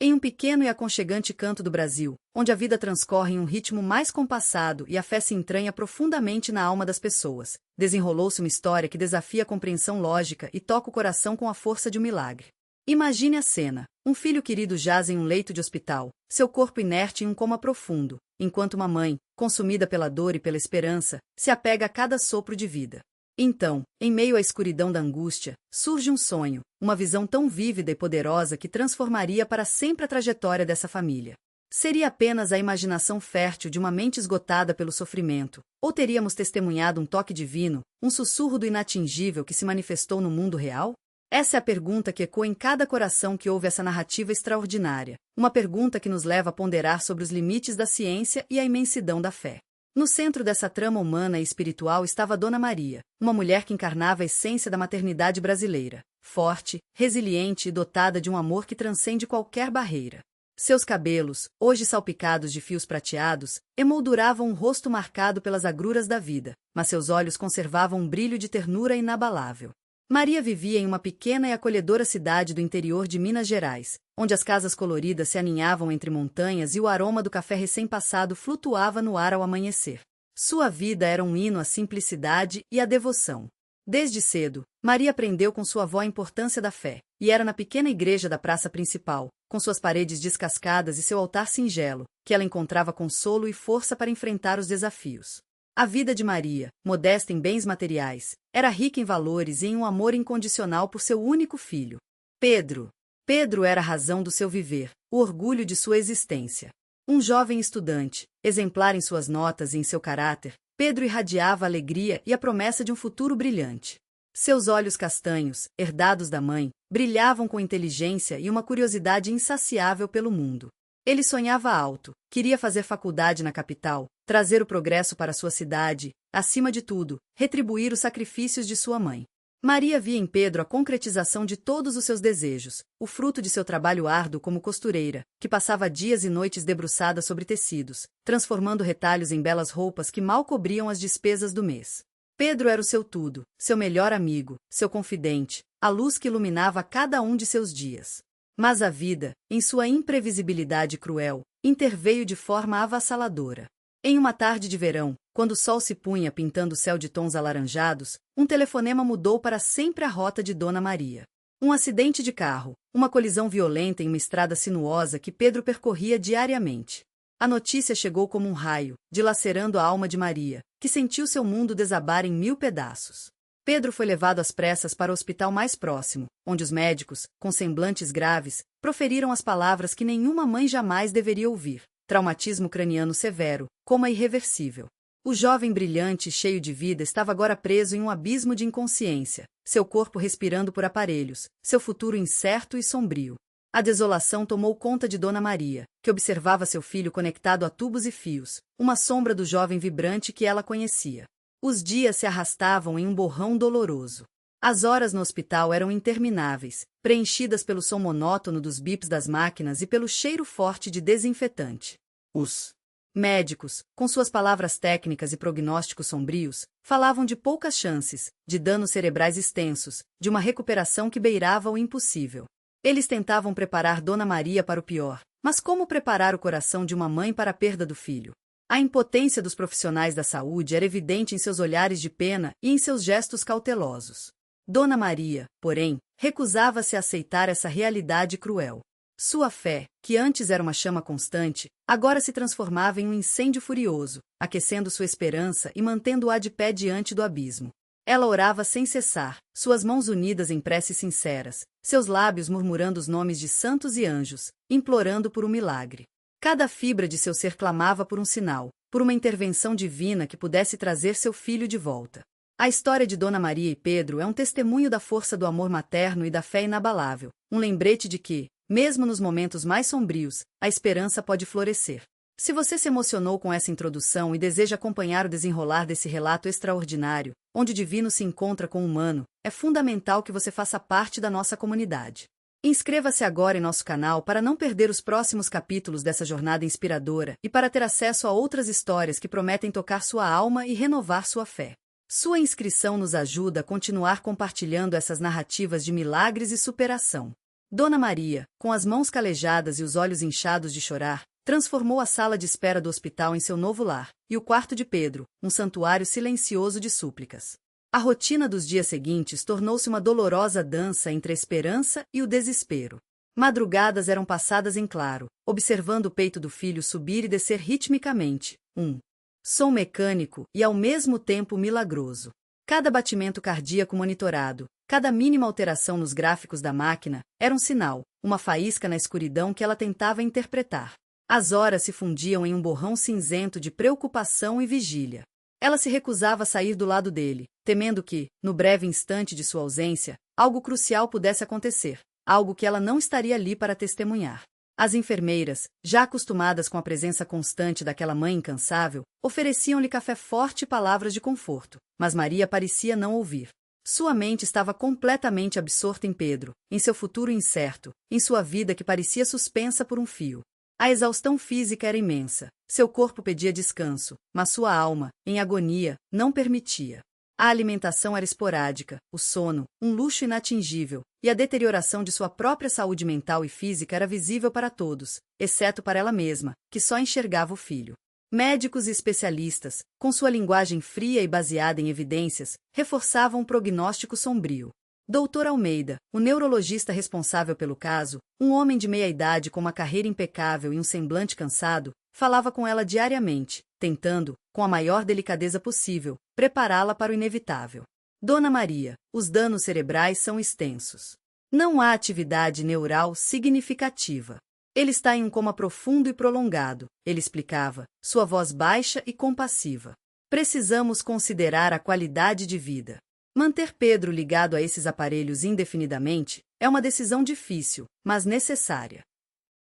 Em um pequeno e aconchegante canto do Brasil, onde a vida transcorre em um ritmo mais compassado e a fé se entranha profundamente na alma das pessoas, desenrolou-se uma história que desafia a compreensão lógica e toca o coração com a força de um milagre. Imagine a cena. Um filho querido jaz em um leito de hospital, seu corpo inerte em um coma profundo, enquanto uma mãe, consumida pela dor e pela esperança, se apega a cada sopro de vida. Então, em meio à escuridão da angústia, surge um sonho, uma visão tão vívida e poderosa que transformaria para sempre a trajetória dessa família. Seria apenas a imaginação fértil de uma mente esgotada pelo sofrimento, ou teríamos testemunhado um toque divino, um sussurro do inatingível que se manifestou no mundo real? Essa é a pergunta que ecoa em cada coração que ouve essa narrativa extraordinária, uma pergunta que nos leva a ponderar sobre os limites da ciência e a imensidão da fé. No centro dessa trama humana e espiritual estava Dona Maria, uma mulher que encarnava a essência da maternidade brasileira, forte, resiliente e dotada de um amor que transcende qualquer barreira. Seus cabelos, hoje salpicados de fios prateados, emolduravam um rosto marcado pelas agruras da vida, mas seus olhos conservavam um brilho de ternura inabalável. Maria vivia em uma pequena e acolhedora cidade do interior de Minas Gerais, onde as casas coloridas se aninhavam entre montanhas e o aroma do café recém-passado flutuava no ar ao amanhecer. Sua vida era um hino à simplicidade e à devoção. Desde cedo, Maria aprendeu com sua avó a importância da fé, e era na pequena igreja da praça principal, com suas paredes descascadas e seu altar singelo, que ela encontrava consolo e força para enfrentar os desafios. A vida de Maria, modesta em bens materiais, era rica em valores e em um amor incondicional por seu único filho, Pedro. Pedro era a razão do seu viver, o orgulho de sua existência. Um jovem estudante, exemplar em suas notas e em seu caráter, Pedro irradiava a alegria e a promessa de um futuro brilhante. Seus olhos castanhos, herdados da mãe, brilhavam com inteligência e uma curiosidade insaciável pelo mundo. Ele sonhava alto, queria fazer faculdade na capital, trazer o progresso para sua cidade, acima de tudo, retribuir os sacrifícios de sua mãe. Maria via em Pedro a concretização de todos os seus desejos, o fruto de seu trabalho árduo como costureira, que passava dias e noites debruçada sobre tecidos, transformando retalhos em belas roupas que mal cobriam as despesas do mês. Pedro era o seu tudo, seu melhor amigo, seu confidente, a luz que iluminava cada um de seus dias. Mas a vida, em sua imprevisibilidade cruel, interveio de forma avassaladora. Em uma tarde de verão, quando o sol se punha pintando o céu de tons alaranjados, um telefonema mudou para sempre a rota de Dona Maria. Um acidente de carro, uma colisão violenta em uma estrada sinuosa que Pedro percorria diariamente. A notícia chegou como um raio, dilacerando a alma de Maria, que sentiu seu mundo desabar em 1000 pedaços. Pedro foi levado às pressas para o hospital mais próximo, onde os médicos, com semblantes graves, proferiram as palavras que nenhuma mãe jamais deveria ouvir: traumatismo craniano severo, coma irreversível. O jovem brilhante e cheio de vida estava agora preso em um abismo de inconsciência, seu corpo respirando por aparelhos, seu futuro incerto e sombrio. A desolação tomou conta de Dona Maria, que observava seu filho conectado a tubos e fios, uma sombra do jovem vibrante que ela conhecia. Os dias se arrastavam em um borrão doloroso. As horas no hospital eram intermináveis, preenchidas pelo som monótono dos bips das máquinas e pelo cheiro forte de desinfetante. Os médicos, com suas palavras técnicas e prognósticos sombrios, falavam de poucas chances, de danos cerebrais extensos, de uma recuperação que beirava o impossível. Eles tentavam preparar Dona Maria para o pior, mas como preparar o coração de uma mãe para a perda do filho? A impotência dos profissionais da saúde era evidente em seus olhares de pena e em seus gestos cautelosos. Dona Maria, porém, recusava-se a aceitar essa realidade cruel. Sua fé, que antes era uma chama constante, agora se transformava em um incêndio furioso, aquecendo sua esperança e mantendo-a de pé diante do abismo. Ela orava sem cessar, suas mãos unidas em preces sinceras, seus lábios murmurando os nomes de santos e anjos, implorando por um milagre. Cada fibra de seu ser clamava por um sinal, por uma intervenção divina que pudesse trazer seu filho de volta. A história de Dona Maria e Pedro é um testemunho da força do amor materno e da fé inabalável, um lembrete de que, mesmo nos momentos mais sombrios, a esperança pode florescer. Se você se emocionou com essa introdução e deseja acompanhar o desenrolar desse relato extraordinário, onde o divino se encontra com o humano, é fundamental que você faça parte da nossa comunidade. Inscreva-se agora em nosso canal para não perder os próximos capítulos dessa jornada inspiradora e para ter acesso a outras histórias que prometem tocar sua alma e renovar sua fé. Sua inscrição nos ajuda a continuar compartilhando essas narrativas de milagres e superação. Dona Maria, com as mãos calejadas e os olhos inchados de chorar, transformou a sala de espera do hospital em seu novo lar, e o quarto de Pedro, um santuário silencioso de súplicas. A rotina dos dias seguintes tornou-se uma dolorosa dança entre a esperança e o desespero. Madrugadas eram passadas em claro, observando o peito do filho subir e descer ritmicamente, um som mecânico e ao mesmo tempo milagroso. Cada batimento cardíaco monitorado, cada mínima alteração nos gráficos da máquina, era um sinal, uma faísca na escuridão que ela tentava interpretar. As horas se fundiam em um borrão cinzento de preocupação e vigília. Ela se recusava a sair do lado dele, temendo que, no breve instante de sua ausência, algo crucial pudesse acontecer, algo que ela não estaria ali para testemunhar. As enfermeiras, já acostumadas com a presença constante daquela mãe incansável, ofereciam-lhe café forte e palavras de conforto, mas Maria parecia não ouvir. Sua mente estava completamente absorta em Pedro, em seu futuro incerto, em sua vida que parecia suspensa por um fio. A exaustão física era imensa, seu corpo pedia descanso, mas sua alma, em agonia, não permitia. A alimentação era esporádica, o sono, um luxo inatingível, e a deterioração de sua própria saúde mental e física era visível para todos, exceto para ela mesma, que só enxergava o filho. Médicos e especialistas, com sua linguagem fria e baseada em evidências, reforçavam um prognóstico sombrio. Dr. Almeida, o neurologista responsável pelo caso, um homem de meia-idade com uma carreira impecável e um semblante cansado, falava com ela diariamente, tentando, com a maior delicadeza possível, prepará-la para o inevitável. Dona Maria, os danos cerebrais são extensos. Não há atividade neural significativa. Ele está em um coma profundo e prolongado, ele explicava, sua voz baixa e compassiva. Precisamos considerar a qualidade de vida. Manter Pedro ligado a esses aparelhos indefinidamente é uma decisão difícil, mas necessária.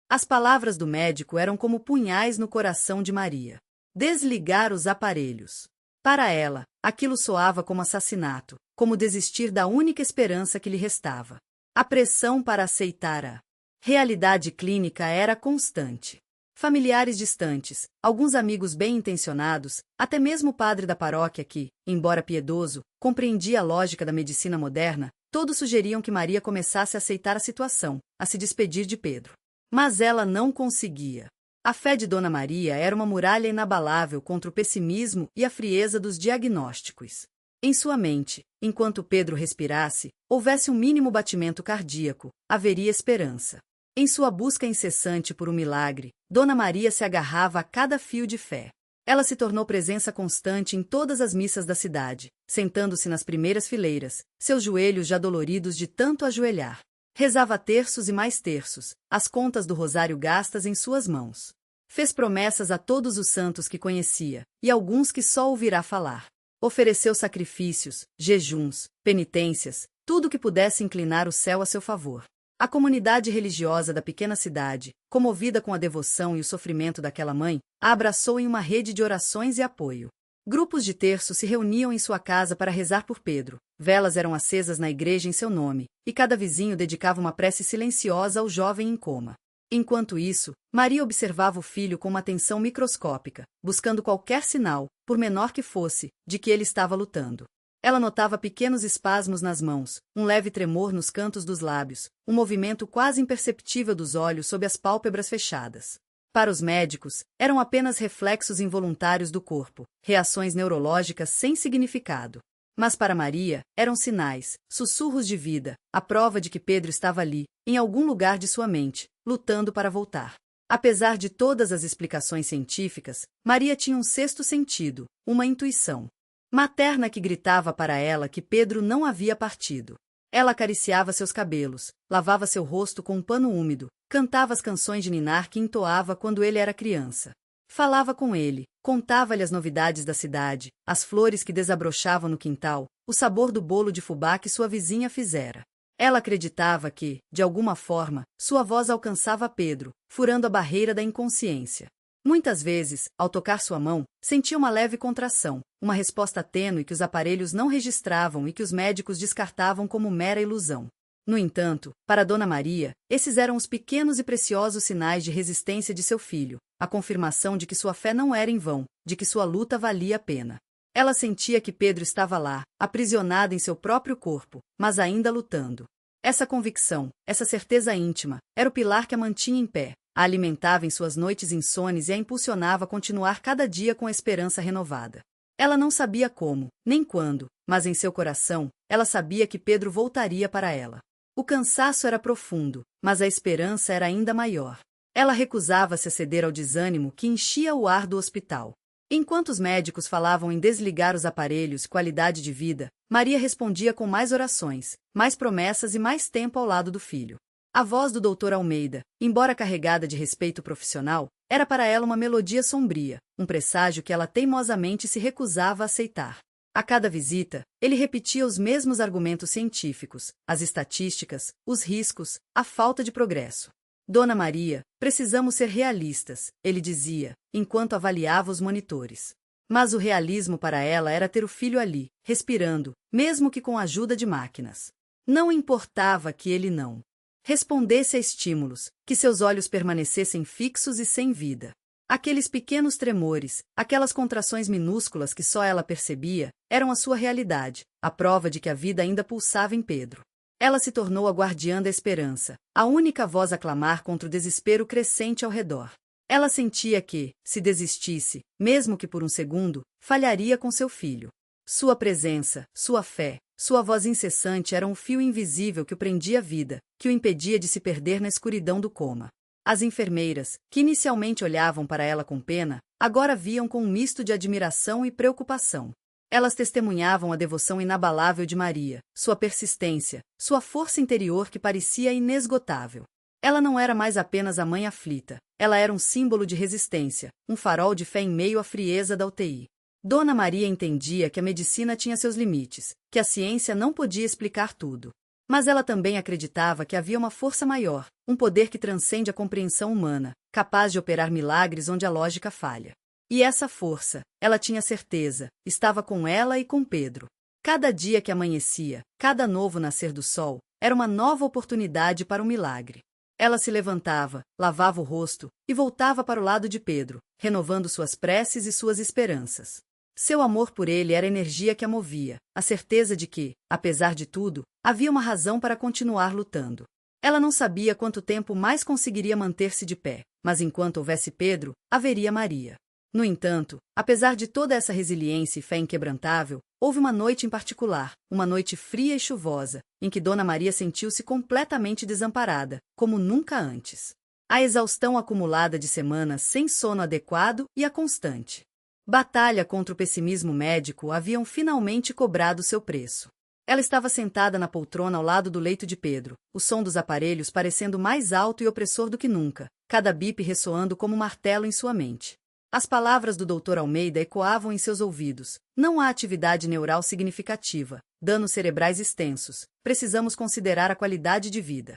As palavras do médico eram como punhais no coração de Maria. Desligar os aparelhos. Para ela, aquilo soava como assassinato, como desistir da única esperança que lhe restava. A pressão para aceitar a realidade clínica era constante. Familiares distantes, alguns amigos bem-intencionados, até mesmo o padre da paróquia que, embora piedoso, compreendia a lógica da medicina moderna, todos sugeriam que Maria começasse a aceitar a situação, a se despedir de Pedro. Mas ela não conseguia. A fé de Dona Maria era uma muralha inabalável contra o pessimismo e a frieza dos diagnósticos. Em sua mente, enquanto Pedro respirasse, houvesse um mínimo batimento cardíaco, haveria esperança. Em sua busca incessante por um milagre, Dona Maria se agarrava a cada fio de fé. Ela se tornou presença constante em todas as missas da cidade, sentando-se nas primeiras fileiras, seus joelhos já doloridos de tanto ajoelhar. Rezava terços e mais terços, as contas do rosário gastas em suas mãos. Fez promessas a todos os santos que conhecia, e alguns que só ouvirá falar. Ofereceu sacrifícios, jejuns, penitências, tudo que pudesse inclinar o céu a seu favor. A comunidade religiosa da pequena cidade, comovida com a devoção e o sofrimento daquela mãe, a abraçou em uma rede de orações e apoio. Grupos de terço se reuniam em sua casa para rezar por Pedro, velas eram acesas na igreja em seu nome, e cada vizinho dedicava uma prece silenciosa ao jovem em coma. Enquanto isso, Maria observava o filho com uma atenção microscópica, buscando qualquer sinal, por menor que fosse, de que ele estava lutando. Ela notava pequenos espasmos nas mãos, um leve tremor nos cantos dos lábios, um movimento quase imperceptível dos olhos sob as pálpebras fechadas. Para os médicos, eram apenas reflexos involuntários do corpo, reações neurológicas sem significado. Mas para Maria, eram sinais, sussurros de vida, a prova de que Pedro estava ali, em algum lugar de sua mente, lutando para voltar. Apesar de todas as explicações científicas, Maria tinha um sexto sentido, uma intuição materna que gritava para ela que Pedro não havia partido. Ela acariciava seus cabelos, lavava seu rosto com um pano úmido, cantava as canções de ninar que entoava quando ele era criança. Falava com ele, contava-lhe as novidades da cidade, as flores que desabrochavam no quintal, o sabor do bolo de fubá que sua vizinha fizera. Ela acreditava que, de alguma forma, sua voz alcançava Pedro, furando a barreira da inconsciência. Muitas vezes, ao tocar sua mão, sentia uma leve contração, uma resposta tênue que os aparelhos não registravam e que os médicos descartavam como mera ilusão. No entanto, para Dona Maria, esses eram os pequenos e preciosos sinais de resistência de seu filho, a confirmação de que sua fé não era em vão, de que sua luta valia a pena. Ela sentia que Pedro estava lá, aprisionado em seu próprio corpo, mas ainda lutando. Essa convicção, essa certeza íntima, era o pilar que a mantinha em pé, a alimentava em suas noites insones e a impulsionava a continuar cada dia com a esperança renovada. Ela não sabia como, nem quando, mas em seu coração, ela sabia que Pedro voltaria para ela. O cansaço era profundo, mas a esperança era ainda maior. Ela recusava-se a ceder ao desânimo que enchia o ar do hospital. Enquanto os médicos falavam em desligar os aparelhos e qualidade de vida, Maria respondia com mais orações, mais promessas e mais tempo ao lado do filho. A voz do Dr. Almeida, embora carregada de respeito profissional, era para ela uma melodia sombria, um presságio que ela teimosamente se recusava a aceitar. A cada visita, ele repetia os mesmos argumentos científicos, as estatísticas, os riscos, a falta de progresso. Dona Maria, precisamos ser realistas, ele dizia, enquanto avaliava os monitores. Mas o realismo para ela era ter o filho ali, respirando, mesmo que com a ajuda de máquinas. Não importava que ele não respondesse a estímulos, que seus olhos permanecessem fixos e sem vida. Aqueles pequenos tremores, aquelas contrações minúsculas que só ela percebia, eram a sua realidade, a prova de que a vida ainda pulsava em Pedro. Ela se tornou a guardiã da esperança, a única voz a clamar contra o desespero crescente ao redor. Ela sentia que, se desistisse, mesmo que por um segundo, falharia com seu filho. Sua presença, sua fé, sua voz incessante eram um fio invisível que o prendia à vida, que o impedia de se perder na escuridão do coma. As enfermeiras, que inicialmente olhavam para ela com pena, agora viam com um misto de admiração e preocupação. Elas testemunhavam a devoção inabalável de Maria, sua persistência, sua força interior que parecia inesgotável. Ela não era mais apenas a mãe aflita, ela era um símbolo de resistência, um farol de fé em meio à frieza da UTI. Dona Maria entendia que a medicina tinha seus limites, que a ciência não podia explicar tudo. Mas ela também acreditava que havia uma força maior, um poder que transcende a compreensão humana, capaz de operar milagres onde a lógica falha. E essa força, ela tinha certeza, estava com ela e com Pedro. Cada dia que amanhecia, cada novo nascer do sol, era uma nova oportunidade para um milagre. Ela se levantava, lavava o rosto e voltava para o lado de Pedro, renovando suas preces e suas esperanças. Seu amor por ele era a energia que a movia, a certeza de que, apesar de tudo, havia uma razão para continuar lutando. Ela não sabia quanto tempo mais conseguiria manter-se de pé, mas enquanto houvesse Pedro, haveria Maria. No entanto, apesar de toda essa resiliência e fé inquebrantável, houve uma noite em particular, uma noite fria e chuvosa, em que Dona Maria sentiu-se completamente desamparada, como nunca antes. A exaustão acumulada de semanas sem sono adequado e a constante batalha contra o pessimismo médico haviam finalmente cobrado seu preço. Ela estava sentada na poltrona ao lado do leito de Pedro, o som dos aparelhos parecendo mais alto e opressor do que nunca, cada bip ressoando como um martelo em sua mente. As palavras do Dr. Almeida ecoavam em seus ouvidos. Não há atividade neural significativa, danos cerebrais extensos, precisamos considerar a qualidade de vida.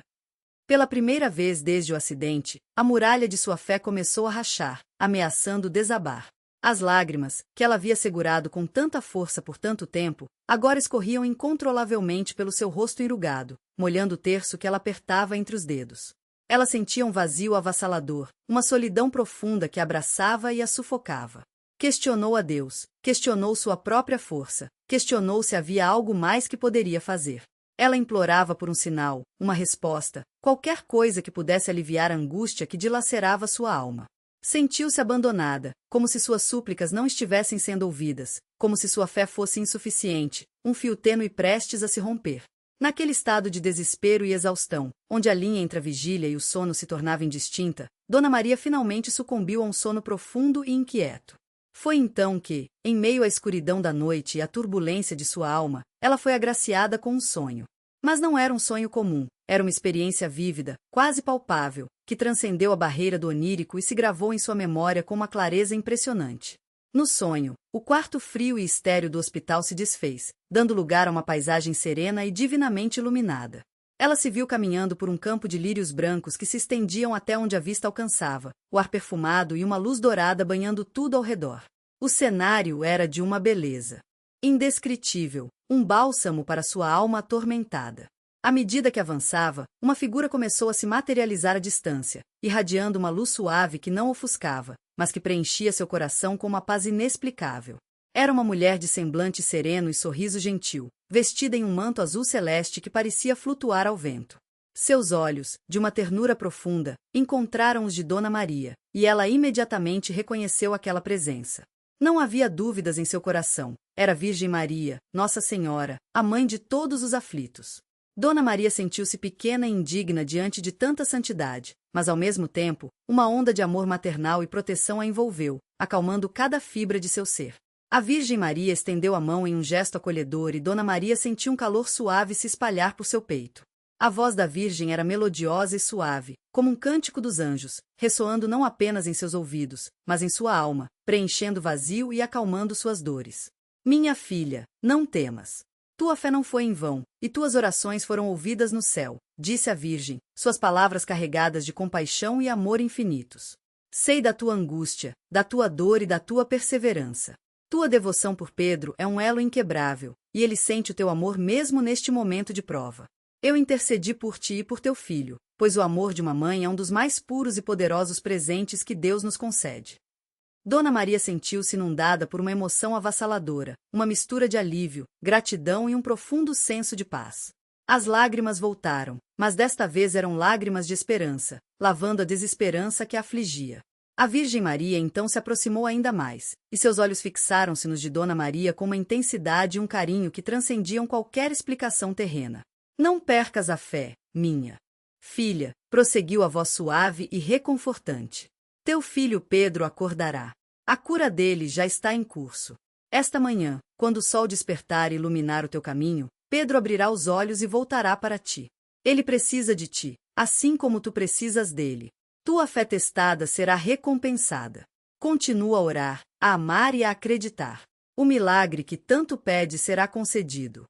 Pela primeira vez desde o acidente, a muralha de sua fé começou a rachar, ameaçando desabar. As lágrimas, que ela havia segurado com tanta força por tanto tempo, agora escorriam incontrolavelmente pelo seu rosto enrugado, molhando o terço que ela apertava entre os dedos. Ela sentia um vazio avassalador, uma solidão profunda que a abraçava e a sufocava. Questionou a Deus, questionou sua própria força, questionou se havia algo mais que poderia fazer. Ela implorava por um sinal, uma resposta, qualquer coisa que pudesse aliviar a angústia que dilacerava sua alma. Sentiu-se abandonada, como se suas súplicas não estivessem sendo ouvidas, como se sua fé fosse insuficiente, um fio tênue prestes a se romper. Naquele estado de desespero e exaustão, onde a linha entre a vigília e o sono se tornava indistinta, Dona Maria finalmente sucumbiu a um sono profundo e inquieto. Foi então que, em meio à escuridão da noite e à turbulência de sua alma, ela foi agraciada com um sonho. Mas não era um sonho comum, era uma experiência vívida, quase palpável, que transcendeu a barreira do onírico e se gravou em sua memória com uma clareza impressionante. No sonho, o quarto frio e estéril do hospital se desfez, dando lugar a uma paisagem serena e divinamente iluminada. Ela se viu caminhando por um campo de lírios brancos que se estendiam até onde a vista alcançava, o ar perfumado e uma luz dourada banhando tudo ao redor. O cenário era de uma beleza indescritível, um bálsamo para sua alma atormentada. À medida que avançava, uma figura começou a se materializar à distância, irradiando uma luz suave que não ofuscava, mas que preenchia seu coração com uma paz inexplicável. Era uma mulher de semblante sereno e sorriso gentil, vestida em um manto azul celeste que parecia flutuar ao vento. Seus olhos, de uma ternura profunda, encontraram os de Dona Maria, e ela imediatamente reconheceu aquela presença. Não havia dúvidas em seu coração. Era a Virgem Maria, Nossa Senhora, a mãe de todos os aflitos. Dona Maria sentiu-se pequena e indigna diante de tanta santidade, mas ao mesmo tempo, uma onda de amor maternal e proteção a envolveu, acalmando cada fibra de seu ser. A Virgem Maria estendeu a mão em um gesto acolhedor e Dona Maria sentiu um calor suave se espalhar por seu peito. A voz da Virgem era melodiosa e suave, como um cântico dos anjos, ressoando não apenas em seus ouvidos, mas em sua alma, preenchendo o vazio e acalmando suas dores. Minha filha, não temas. Tua fé não foi em vão, e tuas orações foram ouvidas no céu, disse a Virgem, suas palavras carregadas de compaixão e amor infinitos. Sei da tua angústia, da tua dor e da tua perseverança. Tua devoção por Pedro é um elo inquebrável, e ele sente o teu amor mesmo neste momento de prova. Eu intercedi por ti e por teu filho, pois o amor de uma mãe é um dos mais puros e poderosos presentes que Deus nos concede. Dona Maria sentiu-se inundada por uma emoção avassaladora, uma mistura de alívio, gratidão e um profundo senso de paz. As lágrimas voltaram, mas desta vez eram lágrimas de esperança, lavando a desesperança que a afligia. A Virgem Maria então se aproximou ainda mais, e seus olhos fixaram-se nos de Dona Maria com uma intensidade e um carinho que transcendiam qualquer explicação terrena. Não percas a fé, minha filha, prosseguiu a voz suave e reconfortante. Teu filho Pedro acordará. A cura dele já está em curso. Esta manhã, quando o sol despertar e iluminar o teu caminho, Pedro abrirá os olhos e voltará para ti. Ele precisa de ti, assim como tu precisas dele. Tua fé testada será recompensada. Continua a orar, a amar e a acreditar. O milagre que tanto pede será concedido.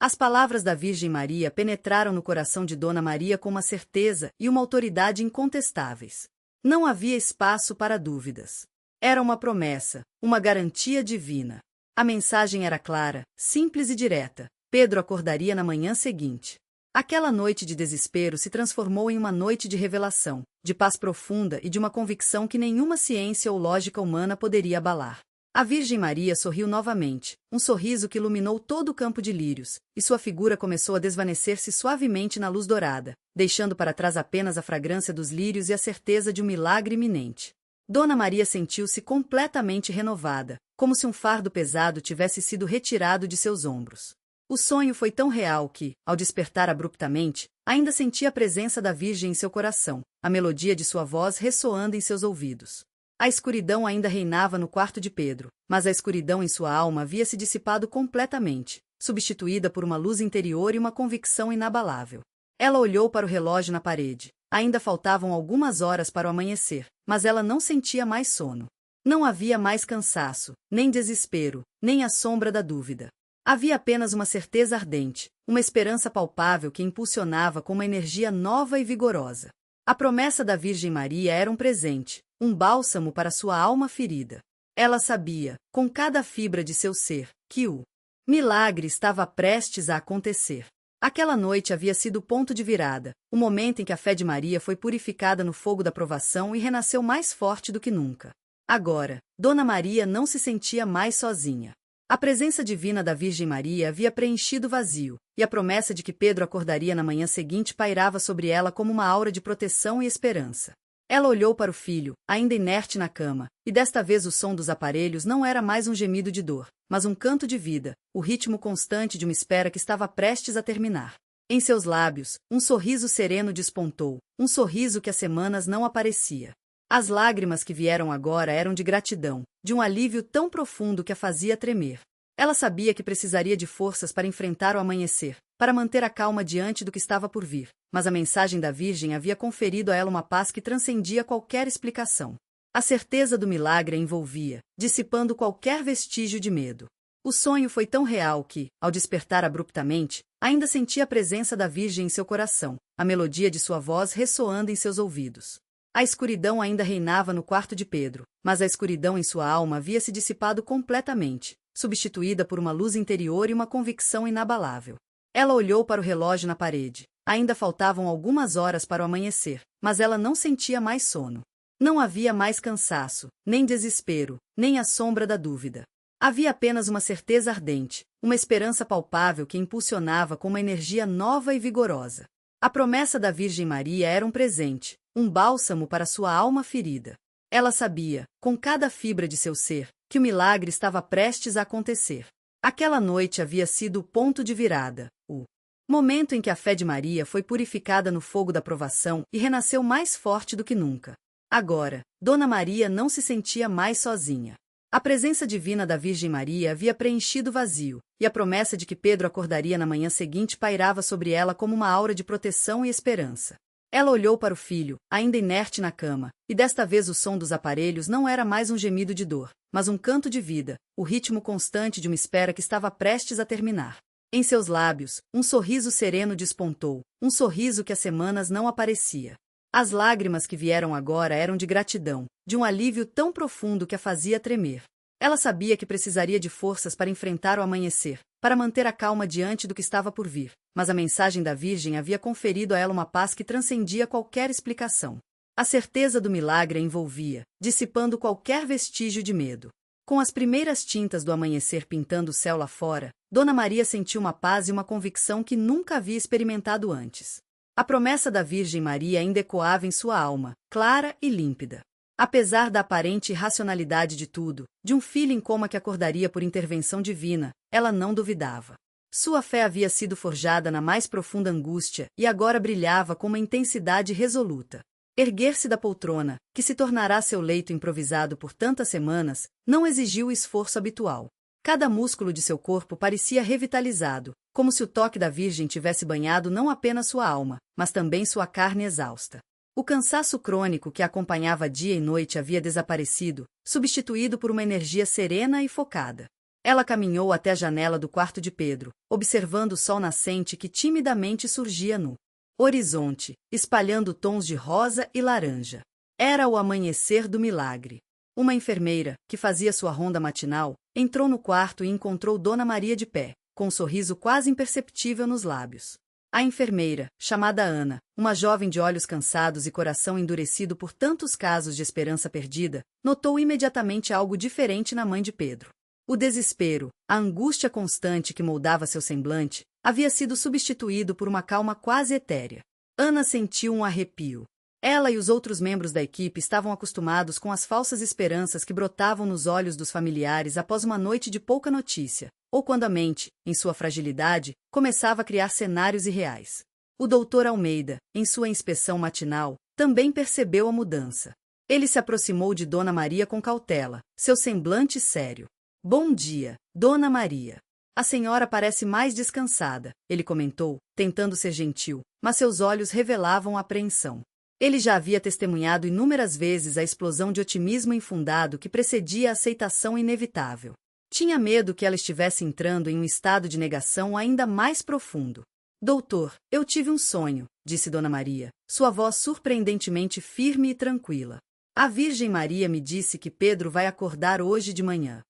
As palavras da Virgem Maria penetraram no coração de Dona Maria com uma certeza e uma autoridade incontestáveis. Não havia espaço para dúvidas. Era uma promessa, uma garantia divina. A mensagem era clara, simples e direta. Pedro acordaria na manhã seguinte. Aquela noite de desespero se transformou em uma noite de revelação, de paz profunda e de uma convicção que nenhuma ciência ou lógica humana poderia abalar. A Virgem Maria sorriu novamente, um sorriso que iluminou todo o campo de lírios, e sua figura começou a desvanecer-se suavemente na luz dourada, deixando para trás apenas a fragrância dos lírios e a certeza de um milagre iminente. Dona Maria sentiu-se completamente renovada, como se um fardo pesado tivesse sido retirado de seus ombros. O sonho foi tão real que, ao despertar abruptamente, ainda sentia a presença da Virgem em seu coração, a melodia de sua voz ressoando em seus ouvidos. A escuridão ainda reinava no quarto de Pedro, mas a escuridão em sua alma havia se dissipado completamente, substituída por uma luz interior e uma convicção inabalável. Ela olhou para o relógio na parede. Ainda faltavam algumas horas para o amanhecer, mas ela não sentia mais sono. Não havia mais cansaço, nem desespero, nem a sombra da dúvida. Havia apenas uma certeza ardente, uma esperança palpável que impulsionava com uma energia nova e vigorosa. A promessa da Virgem Maria era um presente, um bálsamo para sua alma ferida. Ela sabia, com cada fibra de seu ser, que o milagre estava prestes a acontecer. Aquela noite havia sido o ponto de virada, o momento em que a fé de Maria foi purificada no fogo da provação e renasceu mais forte do que nunca. Agora, Dona Maria não se sentia mais sozinha. A presença divina da Virgem Maria havia preenchido o vazio, e a promessa de que Pedro acordaria na manhã seguinte pairava sobre ela como uma aura de proteção e esperança. Ela olhou para o filho, ainda inerte na cama, e desta vez o som dos aparelhos não era mais um gemido de dor, mas um canto de vida, o ritmo constante de uma espera que estava prestes a terminar. Em seus lábios, um sorriso sereno despontou, um sorriso que há semanas não aparecia. As lágrimas que vieram agora eram de gratidão, de um alívio tão profundo que a fazia tremer. Ela sabia que precisaria de forças para enfrentar o amanhecer, para manter a calma diante do que estava por vir, mas a mensagem da Virgem havia conferido a ela uma paz que transcendia qualquer explicação. A certeza do milagre a envolvia, dissipando qualquer vestígio de medo. O sonho foi tão real que, ao despertar abruptamente, ainda sentia a presença da Virgem em seu coração, a melodia de sua voz ressoando em seus ouvidos. A escuridão ainda reinava no quarto de Pedro, mas a escuridão em sua alma havia se dissipado completamente, substituída por uma luz interior e uma convicção inabalável. Ela olhou para o relógio na parede. Ainda faltavam algumas horas para o amanhecer, mas ela não sentia mais sono. Não havia mais cansaço, nem desespero, nem a sombra da dúvida. Havia apenas uma certeza ardente, uma esperança palpável que impulsionava com uma energia nova e vigorosa. A promessa da Virgem Maria era um presente, um bálsamo para sua alma ferida. Ela sabia, com cada fibra de seu ser, que o milagre estava prestes a acontecer. Aquela noite havia sido o ponto de virada, o momento em que a fé de Maria foi purificada no fogo da provação e renasceu mais forte do que nunca. Agora, Dona Maria não se sentia mais sozinha. A presença divina da Virgem Maria havia preenchido o vazio, e a promessa de que Pedro acordaria na manhã seguinte pairava sobre ela como uma aura de proteção e esperança. Ela olhou para o filho, ainda inerte na cama, e desta vez o som dos aparelhos não era mais um gemido de dor, mas um canto de vida, o ritmo constante de uma espera que estava prestes a terminar. Em seus lábios, um sorriso sereno despontou, um sorriso que há semanas não aparecia. As lágrimas que vieram agora eram de gratidão, de um alívio tão profundo que a fazia tremer. Ela sabia que precisaria de forças para enfrentar o amanhecer, para manter a calma diante do que estava por vir, mas a mensagem da Virgem havia conferido a ela uma paz que transcendia qualquer explicação. A certeza do milagre a envolvia, dissipando qualquer vestígio de medo. Com as primeiras tintas do amanhecer pintando o céu lá fora, Dona Maria sentiu uma paz e uma convicção que nunca havia experimentado antes. A promessa da Virgem Maria ainda ecoava em sua alma, clara e límpida. Apesar da aparente irracionalidade de tudo, de um filho em coma que acordaria por intervenção divina, ela não duvidava. Sua fé havia sido forjada na mais profunda angústia e agora brilhava com uma intensidade resoluta. Erguer-se da poltrona, que se tornará seu leito improvisado por tantas semanas, não exigiu o esforço habitual. Cada músculo de seu corpo parecia revitalizado, como se o toque da Virgem tivesse banhado não apenas sua alma, mas também sua carne exausta. O cansaço crônico que a acompanhava dia e noite havia desaparecido, substituído por uma energia serena e focada. Ela caminhou até a janela do quarto de Pedro, observando o sol nascente que timidamente surgia no horizonte, espalhando tons de rosa e laranja. Era o amanhecer do milagre. Uma enfermeira, que fazia sua ronda matinal, entrou no quarto e encontrou Dona Maria de pé, com um sorriso quase imperceptível nos lábios. A enfermeira, chamada Ana, uma jovem de olhos cansados e coração endurecido por tantos casos de esperança perdida, notou imediatamente algo diferente na mãe de Pedro. O desespero, a angústia constante que moldava seu semblante, havia sido substituído por uma calma quase etérea. Ana sentiu um arrepio. Ela e os outros membros da equipe estavam acostumados com as falsas esperanças que brotavam nos olhos dos familiares após uma noite de pouca notícia, ou quando a mente, em sua fragilidade, começava a criar cenários irreais. O doutor Almeida, em sua inspeção matinal, também percebeu a mudança. Ele se aproximou de Dona Maria com cautela, seu semblante sério. "Bom dia, Dona Maria. A senhora parece mais descansada", ele comentou, tentando ser gentil, mas seus olhos revelavam apreensão. Ele já havia testemunhado inúmeras vezes a explosão de otimismo infundado que precedia a aceitação inevitável. Tinha medo que ela estivesse entrando em um estado de negação ainda mais profundo. "Doutor, eu tive um sonho", disse Dona Maria, sua voz surpreendentemente firme e tranquila. "A Virgem Maria me disse que Pedro vai acordar hoje de manhã."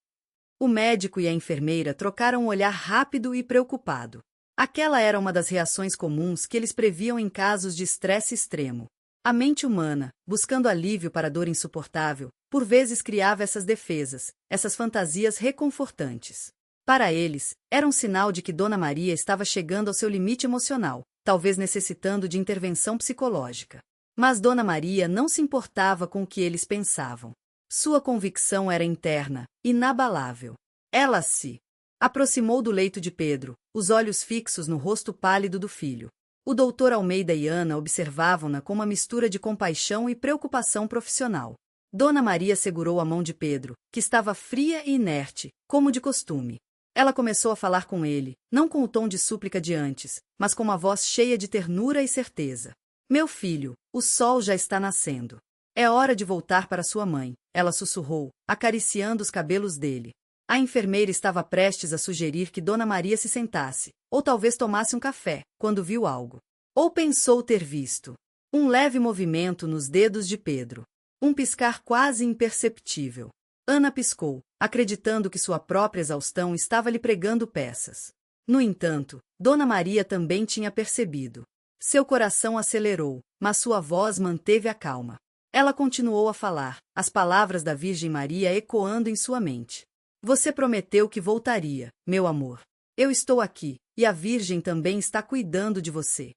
O médico e a enfermeira trocaram um olhar rápido e preocupado. Aquela era uma das reações comuns que eles previam em casos de estresse extremo. A mente humana, buscando alívio para a dor insuportável, por vezes criava essas defesas, essas fantasias reconfortantes. Para eles, era um sinal de que Dona Maria estava chegando ao seu limite emocional, talvez necessitando de intervenção psicológica. Mas Dona Maria não se importava com o que eles pensavam. Sua convicção era interna, inabalável. Ela se aproximou do leito de Pedro, os olhos fixos no rosto pálido do filho. O doutor Almeida e Ana observavam-na com uma mistura de compaixão e preocupação profissional. Dona Maria segurou a mão de Pedro, que estava fria e inerte, como de costume. Ela começou a falar com ele, não com o tom de súplica de antes, mas com uma voz cheia de ternura e certeza. "Meu filho, o sol já está nascendo. É hora de voltar para sua mãe", ela sussurrou, acariciando os cabelos dele. A enfermeira estava prestes a sugerir que Dona Maria se sentasse, ou talvez tomasse um café, quando viu algo. Ou pensou ter visto. Um leve movimento nos dedos de Pedro. Um piscar quase imperceptível. Ana piscou, acreditando que sua própria exaustão estava lhe pregando peças. No entanto, Dona Maria também tinha percebido. Seu coração acelerou, mas sua voz manteve a calma. Ela continuou a falar, as palavras da Virgem Maria ecoando em sua mente. Você prometeu que voltaria, meu amor. Eu estou aqui, e a Virgem também está cuidando de você.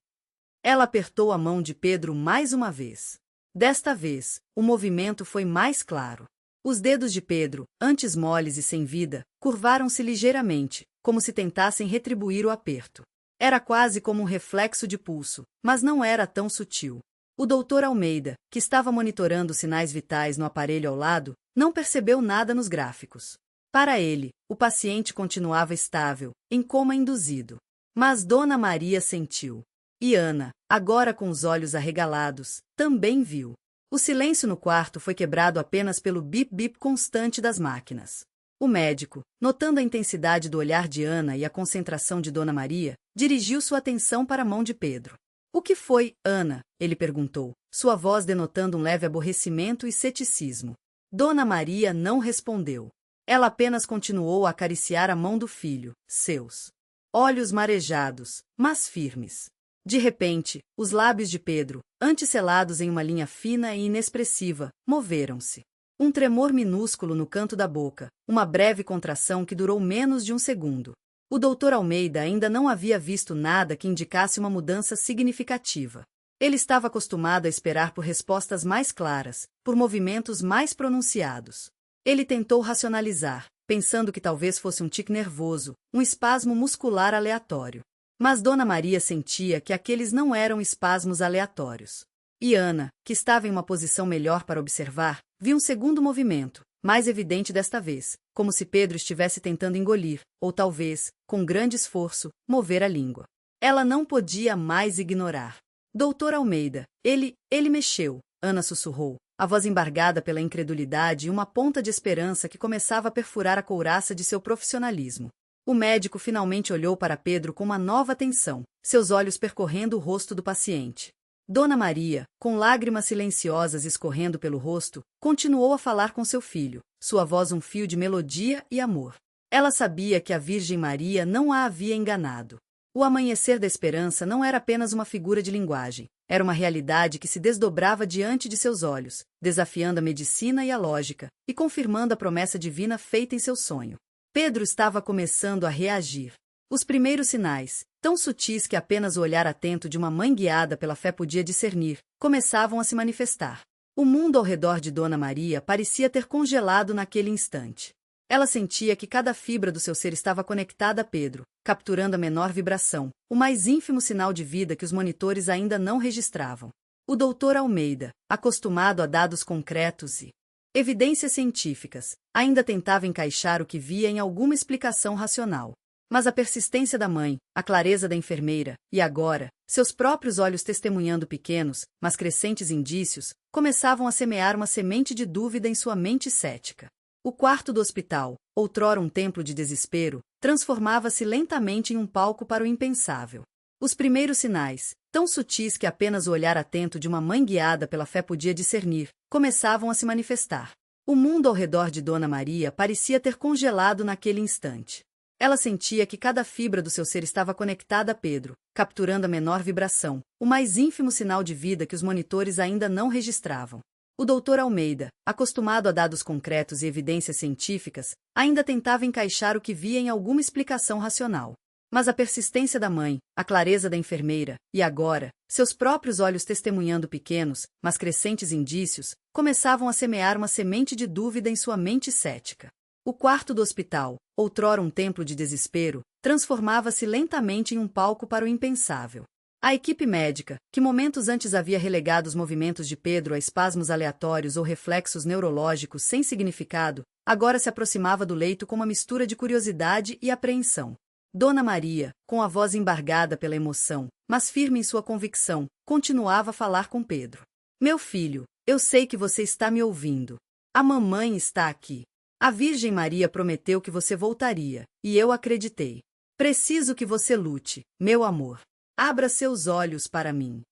Ela apertou a mão de Pedro mais uma vez. Desta vez, o movimento foi mais claro. Os dedos de Pedro, antes moles e sem vida, curvaram-se ligeiramente, como se tentassem retribuir o aperto. Era quase como um reflexo de pulso, mas não era tão sutil. O doutor Almeida, que estava monitorando sinais vitais no aparelho ao lado, não percebeu nada nos gráficos. Para ele, o paciente continuava estável, em coma induzido. Mas Dona Maria sentiu. E Ana, agora com os olhos arregalados, também viu. O silêncio no quarto foi quebrado apenas pelo bip-bip constante das máquinas. O médico, notando a intensidade do olhar de Ana e a concentração de Dona Maria, dirigiu sua atenção para a mão de Pedro. — O que foi, Ana? Ele perguntou, sua voz denotando um leve aborrecimento e ceticismo. Dona Maria não respondeu. Ela apenas continuou a acariciar a mão do filho, seus olhos marejados, mas firmes. De repente, os lábios de Pedro, antes selados em uma linha fina e inexpressiva, moveram-se. Um tremor minúsculo no canto da boca, uma breve contração que durou menos de um segundo. O doutor Almeida ainda não havia visto nada que indicasse uma mudança significativa. Ele estava acostumado a esperar por respostas mais claras, por movimentos mais pronunciados. Ele tentou racionalizar, pensando que talvez fosse um tique nervoso, um espasmo muscular aleatório. Mas Dona Maria sentia que aqueles não eram espasmos aleatórios. E Ana, que estava em uma posição melhor para observar, viu um segundo movimento, mais evidente desta vez, como se Pedro estivesse tentando engolir, ou talvez, com grande esforço, mover a língua. Ela não podia mais ignorar. Doutor Almeida, ele mexeu, Ana sussurrou, a voz embargada pela incredulidade e uma ponta de esperança que começava a perfurar a couraça de seu profissionalismo. O médico finalmente olhou para Pedro com uma nova atenção, seus olhos percorrendo o rosto do paciente. Dona Maria, com lágrimas silenciosas escorrendo pelo rosto, continuou a falar com seu filho, sua voz um fio de melodia e amor. Ela sabia que a Virgem Maria não a havia enganado. O amanhecer da esperança não era apenas uma figura de linguagem, era uma realidade que se desdobrava diante de seus olhos, desafiando a medicina e a lógica, e confirmando a promessa divina feita em seu sonho. Pedro estava começando a reagir. Os primeiros sinais, tão sutis que apenas o olhar atento de uma mãe guiada pela fé podia discernir, começavam a se manifestar. O mundo ao redor de Dona Maria parecia ter congelado naquele instante. Ela sentia que cada fibra do seu ser estava conectada a Pedro, capturando a menor vibração, o mais ínfimo sinal de vida que os monitores ainda não registravam. O doutor Almeida, acostumado a dados concretos e evidências científicas, ainda tentava encaixar o que via em alguma explicação racional. Mas a persistência da mãe, a clareza da enfermeira, e agora, seus próprios olhos testemunhando pequenos, mas crescentes indícios, começavam a semear uma semente de dúvida em sua mente cética. O quarto do hospital, outrora um templo de desespero, transformava-se lentamente em um palco para o impensável. Os primeiros sinais, tão sutis que apenas o olhar atento de uma mãe guiada pela fé podia discernir, começavam a se manifestar. O mundo ao redor de Dona Maria parecia ter congelado naquele instante. Ela sentia que cada fibra do seu ser estava conectada a Pedro, capturando a menor vibração, o mais ínfimo sinal de vida que os monitores ainda não registravam. O doutor Almeida, acostumado a dados concretos e evidências científicas, ainda tentava encaixar o que via em alguma explicação racional. Mas a persistência da mãe, a clareza da enfermeira, e agora, seus próprios olhos testemunhando pequenos, mas crescentes indícios, começavam a semear uma semente de dúvida em sua mente cética. O quarto do hospital, outrora um templo de desespero, transformava-se lentamente em um palco para o impensável. A equipe médica, que momentos antes havia relegado os movimentos de Pedro a espasmos aleatórios ou reflexos neurológicos sem significado, agora se aproximava do leito com uma mistura de curiosidade e apreensão. Dona Maria, com a voz embargada pela emoção, mas firme em sua convicção, continuava a falar com Pedro. Meu filho, eu sei que você está me ouvindo. A mamãe está aqui. A Virgem Maria prometeu que você voltaria, e eu acreditei. Preciso que você lute, meu amor. Abra seus olhos para mim.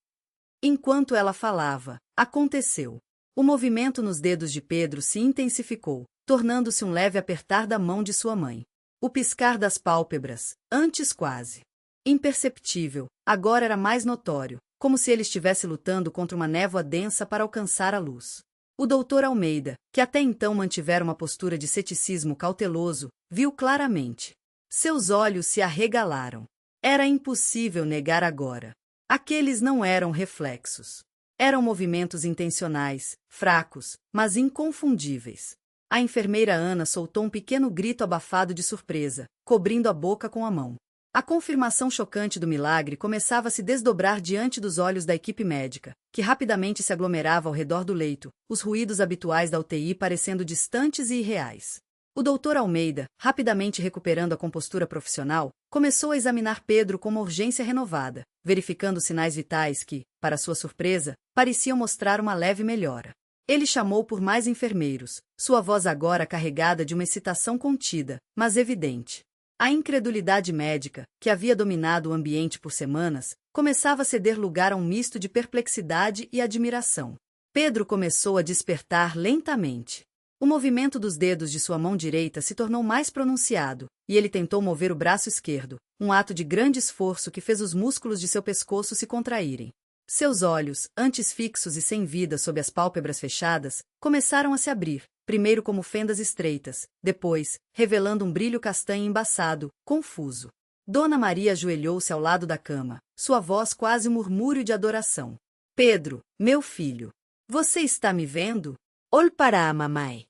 Enquanto ela falava, aconteceu. O movimento nos dedos de Pedro se intensificou, tornando-se um leve apertar da mão de sua mãe. O piscar das pálpebras, antes quase imperceptível, agora era mais notório, como se ele estivesse lutando contra uma névoa densa para alcançar a luz. O doutor Almeida, que até então mantivera uma postura de ceticismo cauteloso, viu claramente. Seus olhos se arregalaram. Era impossível negar agora. Aqueles não eram reflexos. Eram movimentos intencionais, fracos, mas inconfundíveis. A enfermeira Ana soltou um pequeno grito abafado de surpresa, cobrindo a boca com a mão. A confirmação chocante do milagre começava a se desdobrar diante dos olhos da equipe médica, que rapidamente se aglomerava ao redor do leito, os ruídos habituais da UTI parecendo distantes e irreais. O doutor Almeida, rapidamente recuperando a compostura profissional, começou a examinar Pedro com uma urgência renovada, verificando sinais vitais que, para sua surpresa, pareciam mostrar uma leve melhora. Ele chamou por mais enfermeiros, sua voz agora carregada de uma excitação contida, mas evidente. A incredulidade médica, que havia dominado o ambiente por semanas, começava a ceder lugar a um misto de perplexidade e admiração. Pedro começou a despertar lentamente. O movimento dos dedos de sua mão direita se tornou mais pronunciado, e ele tentou mover o braço esquerdo, um ato de grande esforço que fez os músculos de seu pescoço se contraírem. Seus olhos, antes fixos e sem vida sob as pálpebras fechadas, começaram a se abrir, primeiro como fendas estreitas, depois, revelando um brilho castanho embaçado, confuso. Dona Maria ajoelhou-se ao lado da cama, sua voz quase um murmúrio de adoração. Pedro, meu filho, você está me vendo? Olhe para a mamãe.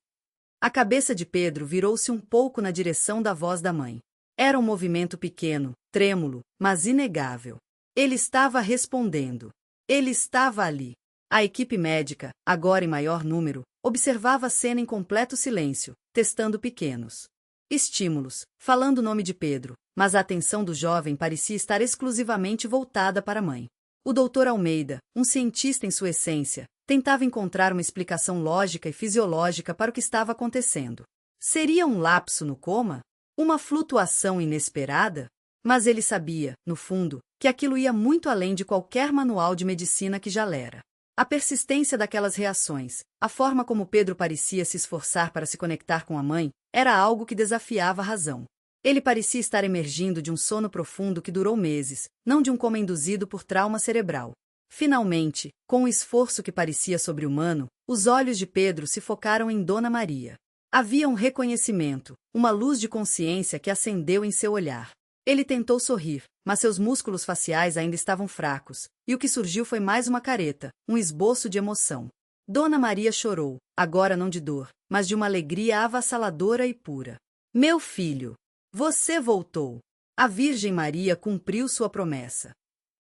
A cabeça de Pedro virou-se um pouco na direção da voz da mãe. Era um movimento pequeno, trêmulo, mas inegável. Ele estava respondendo. Ele estava ali. A equipe médica, agora em maior número, observava a cena em completo silêncio, testando pequenos estímulos, falando o nome de Pedro, mas a atenção do jovem parecia estar exclusivamente voltada para a mãe. O doutor Almeida, um cientista em sua essência, tentava encontrar uma explicação lógica e fisiológica para o que estava acontecendo. Seria um lapso no coma? Uma flutuação inesperada? Mas ele sabia, no fundo, que aquilo ia muito além de qualquer manual de medicina que já lera. A persistência daquelas reações, a forma como Pedro parecia se esforçar para se conectar com a mãe, era algo que desafiava a razão. Ele parecia estar emergindo de um sono profundo que durou meses, não de um coma induzido por trauma cerebral. Finalmente, com um esforço que parecia sobre-humano, os olhos de Pedro se focaram em Dona Maria. Havia um reconhecimento, uma luz de consciência que acendeu em seu olhar. Ele tentou sorrir, mas seus músculos faciais ainda estavam fracos, e o que surgiu foi mais uma careta, um esboço de emoção. Dona Maria chorou, agora não de dor, mas de uma alegria avassaladora e pura. Meu filho, você voltou. A Virgem Maria cumpriu sua promessa.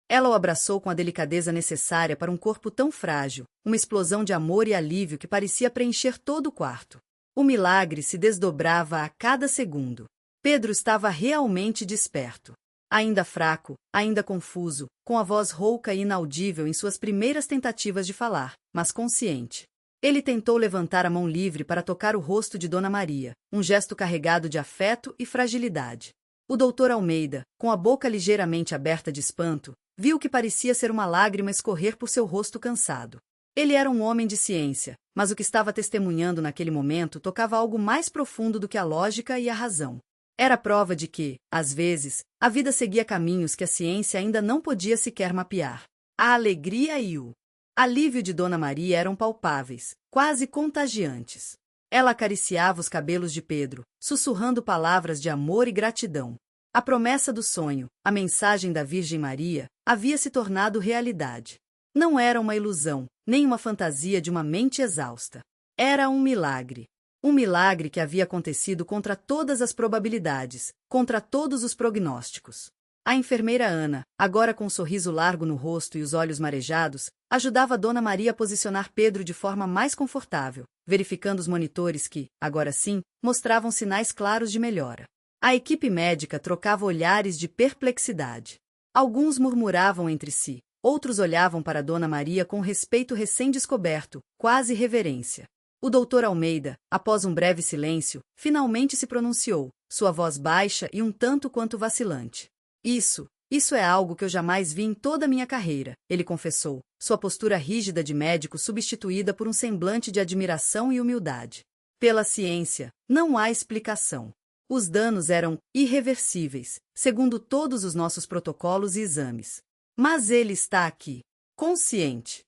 Ela o abraçou com a delicadeza necessária para um corpo tão frágil, uma explosão de amor e alívio que parecia preencher todo o quarto. O milagre se desdobrava a cada segundo. Pedro estava realmente desperto. Ainda fraco, ainda confuso, com a voz rouca e inaudível em suas primeiras tentativas de falar, mas consciente. Ele tentou levantar a mão livre para tocar o rosto de Dona Maria, um gesto carregado de afeto e fragilidade. O doutor Almeida, com a boca ligeiramente aberta de espanto, viu que parecia ser uma lágrima escorrer por seu rosto cansado. Ele era um homem de ciência, mas o que estava testemunhando naquele momento tocava algo mais profundo do que a lógica e a razão. Era prova de que, às vezes, a vida seguia caminhos que a ciência ainda não podia sequer mapear. A alegria e o alívio de Dona Maria eram palpáveis, quase contagiantes. Ela acariciava os cabelos de Pedro, sussurrando palavras de amor e gratidão. A promessa do sonho, a mensagem da Virgem Maria, havia se tornado realidade. Não era uma ilusão, nem uma fantasia de uma mente exausta. Era um milagre. Um milagre que havia acontecido contra todas as probabilidades, contra todos os prognósticos. A enfermeira Ana, agora com um sorriso largo no rosto e os olhos marejados, ajudava Dona Maria a posicionar Pedro de forma mais confortável, verificando os monitores que, agora sim, mostravam sinais claros de melhora. A equipe médica trocava olhares de perplexidade. Alguns murmuravam entre si, outros olhavam para Dona Maria com respeito recém-descoberto, quase reverência. O doutor Almeida, após um breve silêncio, finalmente se pronunciou, sua voz baixa e um tanto quanto vacilante. Isso é algo que eu jamais vi em toda a minha carreira, ele confessou, sua postura rígida de médico substituída por um semblante de admiração e humildade. Pela ciência, não há explicação. Os danos eram irreversíveis, segundo todos os nossos protocolos e exames. Mas ele está aqui, consciente.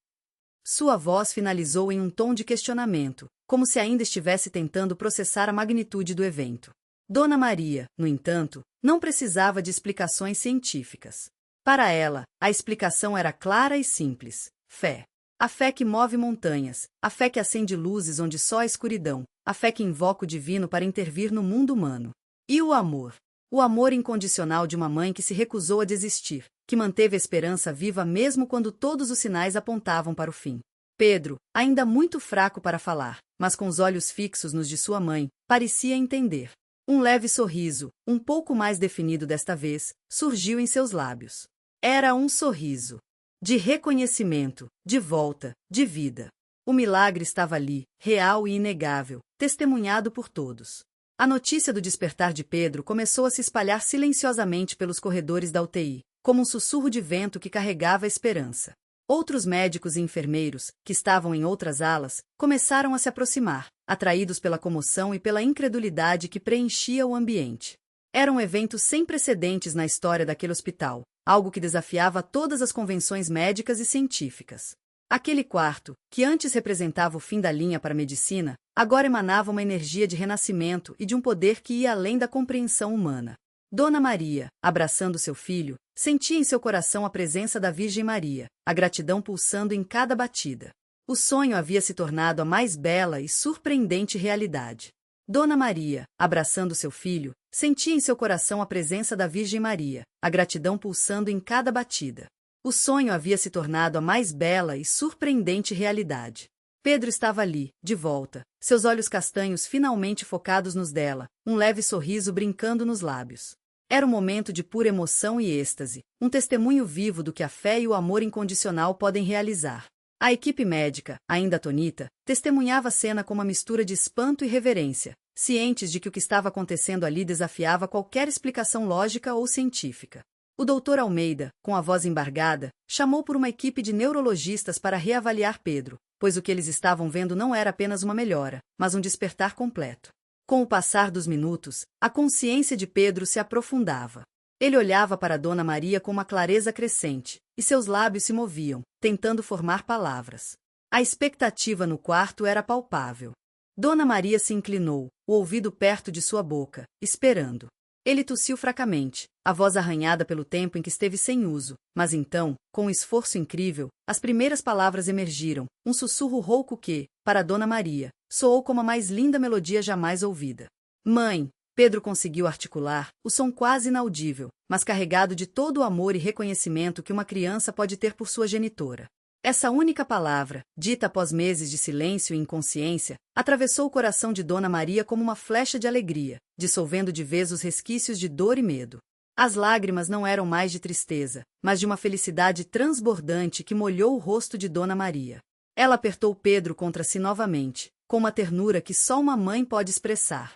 Sua voz finalizou em um tom de questionamento, como se ainda estivesse tentando processar a magnitude do evento. Dona Maria, no entanto, não precisava de explicações científicas. Para ela, a explicação era clara e simples: fé. A fé que move montanhas, a fé que acende luzes onde só há escuridão, a fé que invoca o divino para intervir no mundo humano. E o amor? O amor incondicional de uma mãe que se recusou a desistir, que manteve a esperança viva mesmo quando todos os sinais apontavam para o fim. Pedro, ainda muito fraco para falar, mas com os olhos fixos nos de sua mãe, parecia entender. Um leve sorriso, um pouco mais definido desta vez, surgiu em seus lábios. Era um sorriso de reconhecimento, de volta, de vida. O milagre estava ali, real e inegável, testemunhado por todos. A notícia do despertar de Pedro começou a se espalhar silenciosamente pelos corredores da UTI, como um sussurro de vento que carregava a esperança. Outros médicos e enfermeiros, que estavam em outras alas, começaram a se aproximar, atraídos pela comoção e pela incredulidade que preenchia o ambiente. Era um evento sem precedentes na história daquele hospital, algo que desafiava todas as convenções médicas e científicas. Aquele quarto, que antes representava o fim da linha para a medicina, agora emanava uma energia de renascimento e de um poder que ia além da compreensão humana. Dona Maria, abraçando seu filho, sentia em seu coração a presença da Virgem Maria, a gratidão pulsando em cada batida. O sonho havia se tornado a mais bela e surpreendente realidade. Dona Maria, abraçando seu filho, sentia em seu coração a presença da Virgem Maria, a gratidão pulsando em cada batida. O sonho havia se tornado a mais bela e surpreendente realidade. Pedro estava ali, de volta, seus olhos castanhos finalmente focados nos dela, um leve sorriso brincando nos lábios. Era um momento de pura emoção e êxtase, um testemunho vivo do que a fé e o amor incondicional podem realizar. A equipe médica, ainda atônita, testemunhava a cena com uma mistura de espanto e reverência, cientes de que o que estava acontecendo ali desafiava qualquer explicação lógica ou científica. O Dr. Almeida, com a voz embargada, chamou por uma equipe de neurologistas para reavaliar Pedro, pois o que eles estavam vendo não era apenas uma melhora, mas um despertar completo. Com o passar dos minutos, a consciência de Pedro se aprofundava. Ele olhava para Dona Maria com uma clareza crescente, e seus lábios se moviam, tentando formar palavras. A expectativa no quarto era palpável. Dona Maria se inclinou, o ouvido perto de sua boca, esperando. Ele tossiu fracamente, a voz arranhada pelo tempo em que esteve sem uso, mas então, com um esforço incrível, as primeiras palavras emergiram, um sussurro rouco que, para Dona Maria, soou como a mais linda melodia jamais ouvida. Mãe! Pedro conseguiu articular, o som quase inaudível, mas carregado de todo o amor e reconhecimento que uma criança pode ter por sua genitora. Essa única palavra, dita após meses de silêncio e inconsciência, atravessou o coração de Dona Maria como uma flecha de alegria, dissolvendo de vez os resquícios de dor e medo. As lágrimas não eram mais de tristeza, mas de uma felicidade transbordante que molhou o rosto de Dona Maria. Ela apertou Pedro contra si novamente, com uma ternura que só uma mãe pode expressar.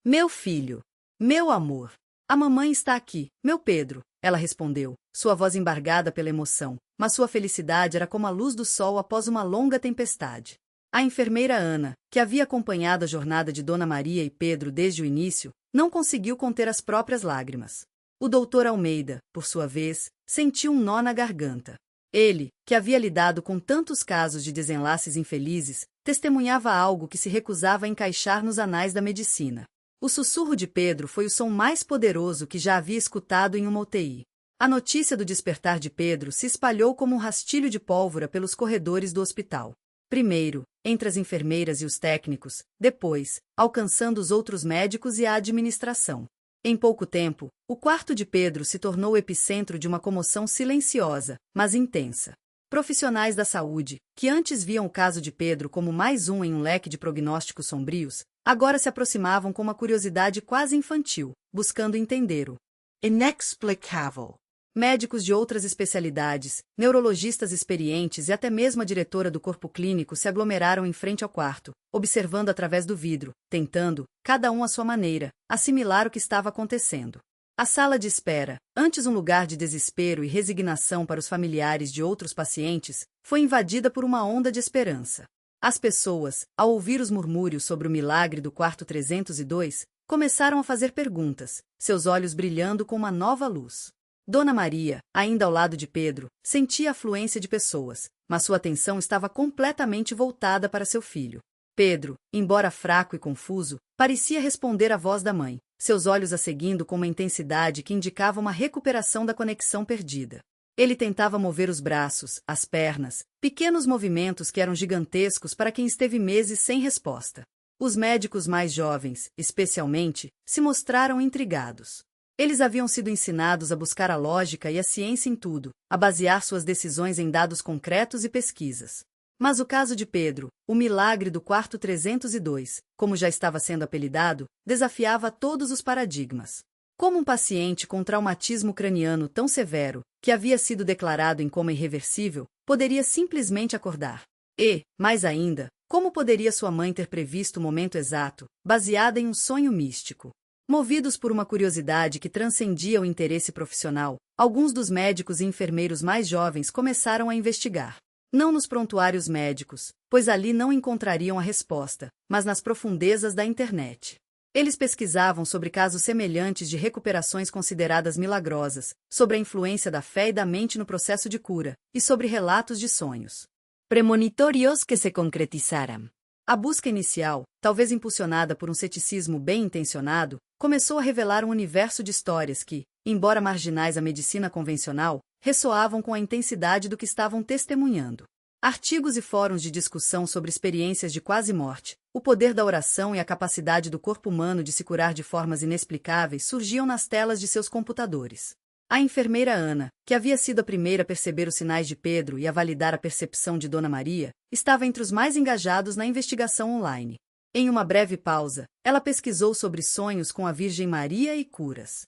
Meu filho! Meu amor! A mamãe está aqui, meu Pedro, ela respondeu, sua voz embargada pela emoção, mas sua felicidade era como a luz do sol após uma longa tempestade. A enfermeira Ana, que havia acompanhado a jornada de Dona Maria e Pedro desde o início, não conseguiu conter as próprias lágrimas. O doutor Almeida, por sua vez, sentiu um nó na garganta. Ele, que havia lidado com tantos casos de desenlaces infelizes, testemunhava algo que se recusava a encaixar nos anais da medicina. O sussurro de Pedro foi o som mais poderoso que já havia escutado em uma UTI. A notícia do despertar de Pedro se espalhou como um rastilho de pólvora pelos corredores do hospital. Primeiro, entre as enfermeiras e os técnicos, depois, alcançando os outros médicos e a administração. Em pouco tempo, o quarto de Pedro se tornou o epicentro de uma comoção silenciosa, mas intensa. Profissionais da saúde, que antes viam o caso de Pedro como mais um em um leque de prognósticos sombrios, agora se aproximavam com uma curiosidade quase infantil, buscando entender o inexplicável. Médicos de outras especialidades, neurologistas experientes e até mesmo a diretora do corpo clínico se aglomeraram em frente ao quarto, observando através do vidro, tentando, cada um à sua maneira, assimilar o que estava acontecendo. A sala de espera, antes um lugar de desespero e resignação para os familiares de outros pacientes, foi invadida por uma onda de esperança. As pessoas, ao ouvir os murmúrios sobre o milagre do quarto 302, começaram a fazer perguntas, seus olhos brilhando com uma nova luz. Dona Maria, ainda ao lado de Pedro, sentia a afluência de pessoas, mas sua atenção estava completamente voltada para seu filho. Pedro, embora fraco e confuso, parecia responder à voz da mãe, seus olhos a seguindo com uma intensidade que indicava uma recuperação da conexão perdida. Ele tentava mover os braços, as pernas, pequenos movimentos que eram gigantescos para quem esteve meses sem resposta. Os médicos mais jovens, especialmente, se mostraram intrigados. Eles haviam sido ensinados a buscar a lógica e a ciência em tudo, a basear suas decisões em dados concretos e pesquisas. Mas o caso de Pedro, o milagre do quarto 302, como já estava sendo apelidado, desafiava todos os paradigmas. Como um paciente com traumatismo craniano tão severo, que havia sido declarado em coma irreversível, poderia simplesmente acordar? E, mais ainda, como poderia sua mãe ter previsto o momento exato, baseada em um sonho místico? Movidos por uma curiosidade que transcendia o interesse profissional, alguns dos médicos e enfermeiros mais jovens começaram a investigar. Não nos prontuários médicos, pois ali não encontrariam a resposta, mas nas profundezas da internet. Eles pesquisavam sobre casos semelhantes de recuperações consideradas milagrosas, sobre a influência da fé e da mente no processo de cura, e sobre relatos de sonhos premonitórios que se concretizaram. A busca inicial, talvez impulsionada por um ceticismo bem-intencionado, começou a revelar um universo de histórias que, embora marginais à medicina convencional, ressoavam com a intensidade do que estavam testemunhando. Artigos e fóruns de discussão sobre experiências de quase morte, o poder da oração e a capacidade do corpo humano de se curar de formas inexplicáveis surgiam nas telas de seus computadores. A enfermeira Ana, que havia sido a primeira a perceber os sinais de Pedro e a validar a percepção de Dona Maria, estava entre os mais engajados na investigação online. Em uma breve pausa, ela pesquisou sobre sonhos com a Virgem Maria e curas.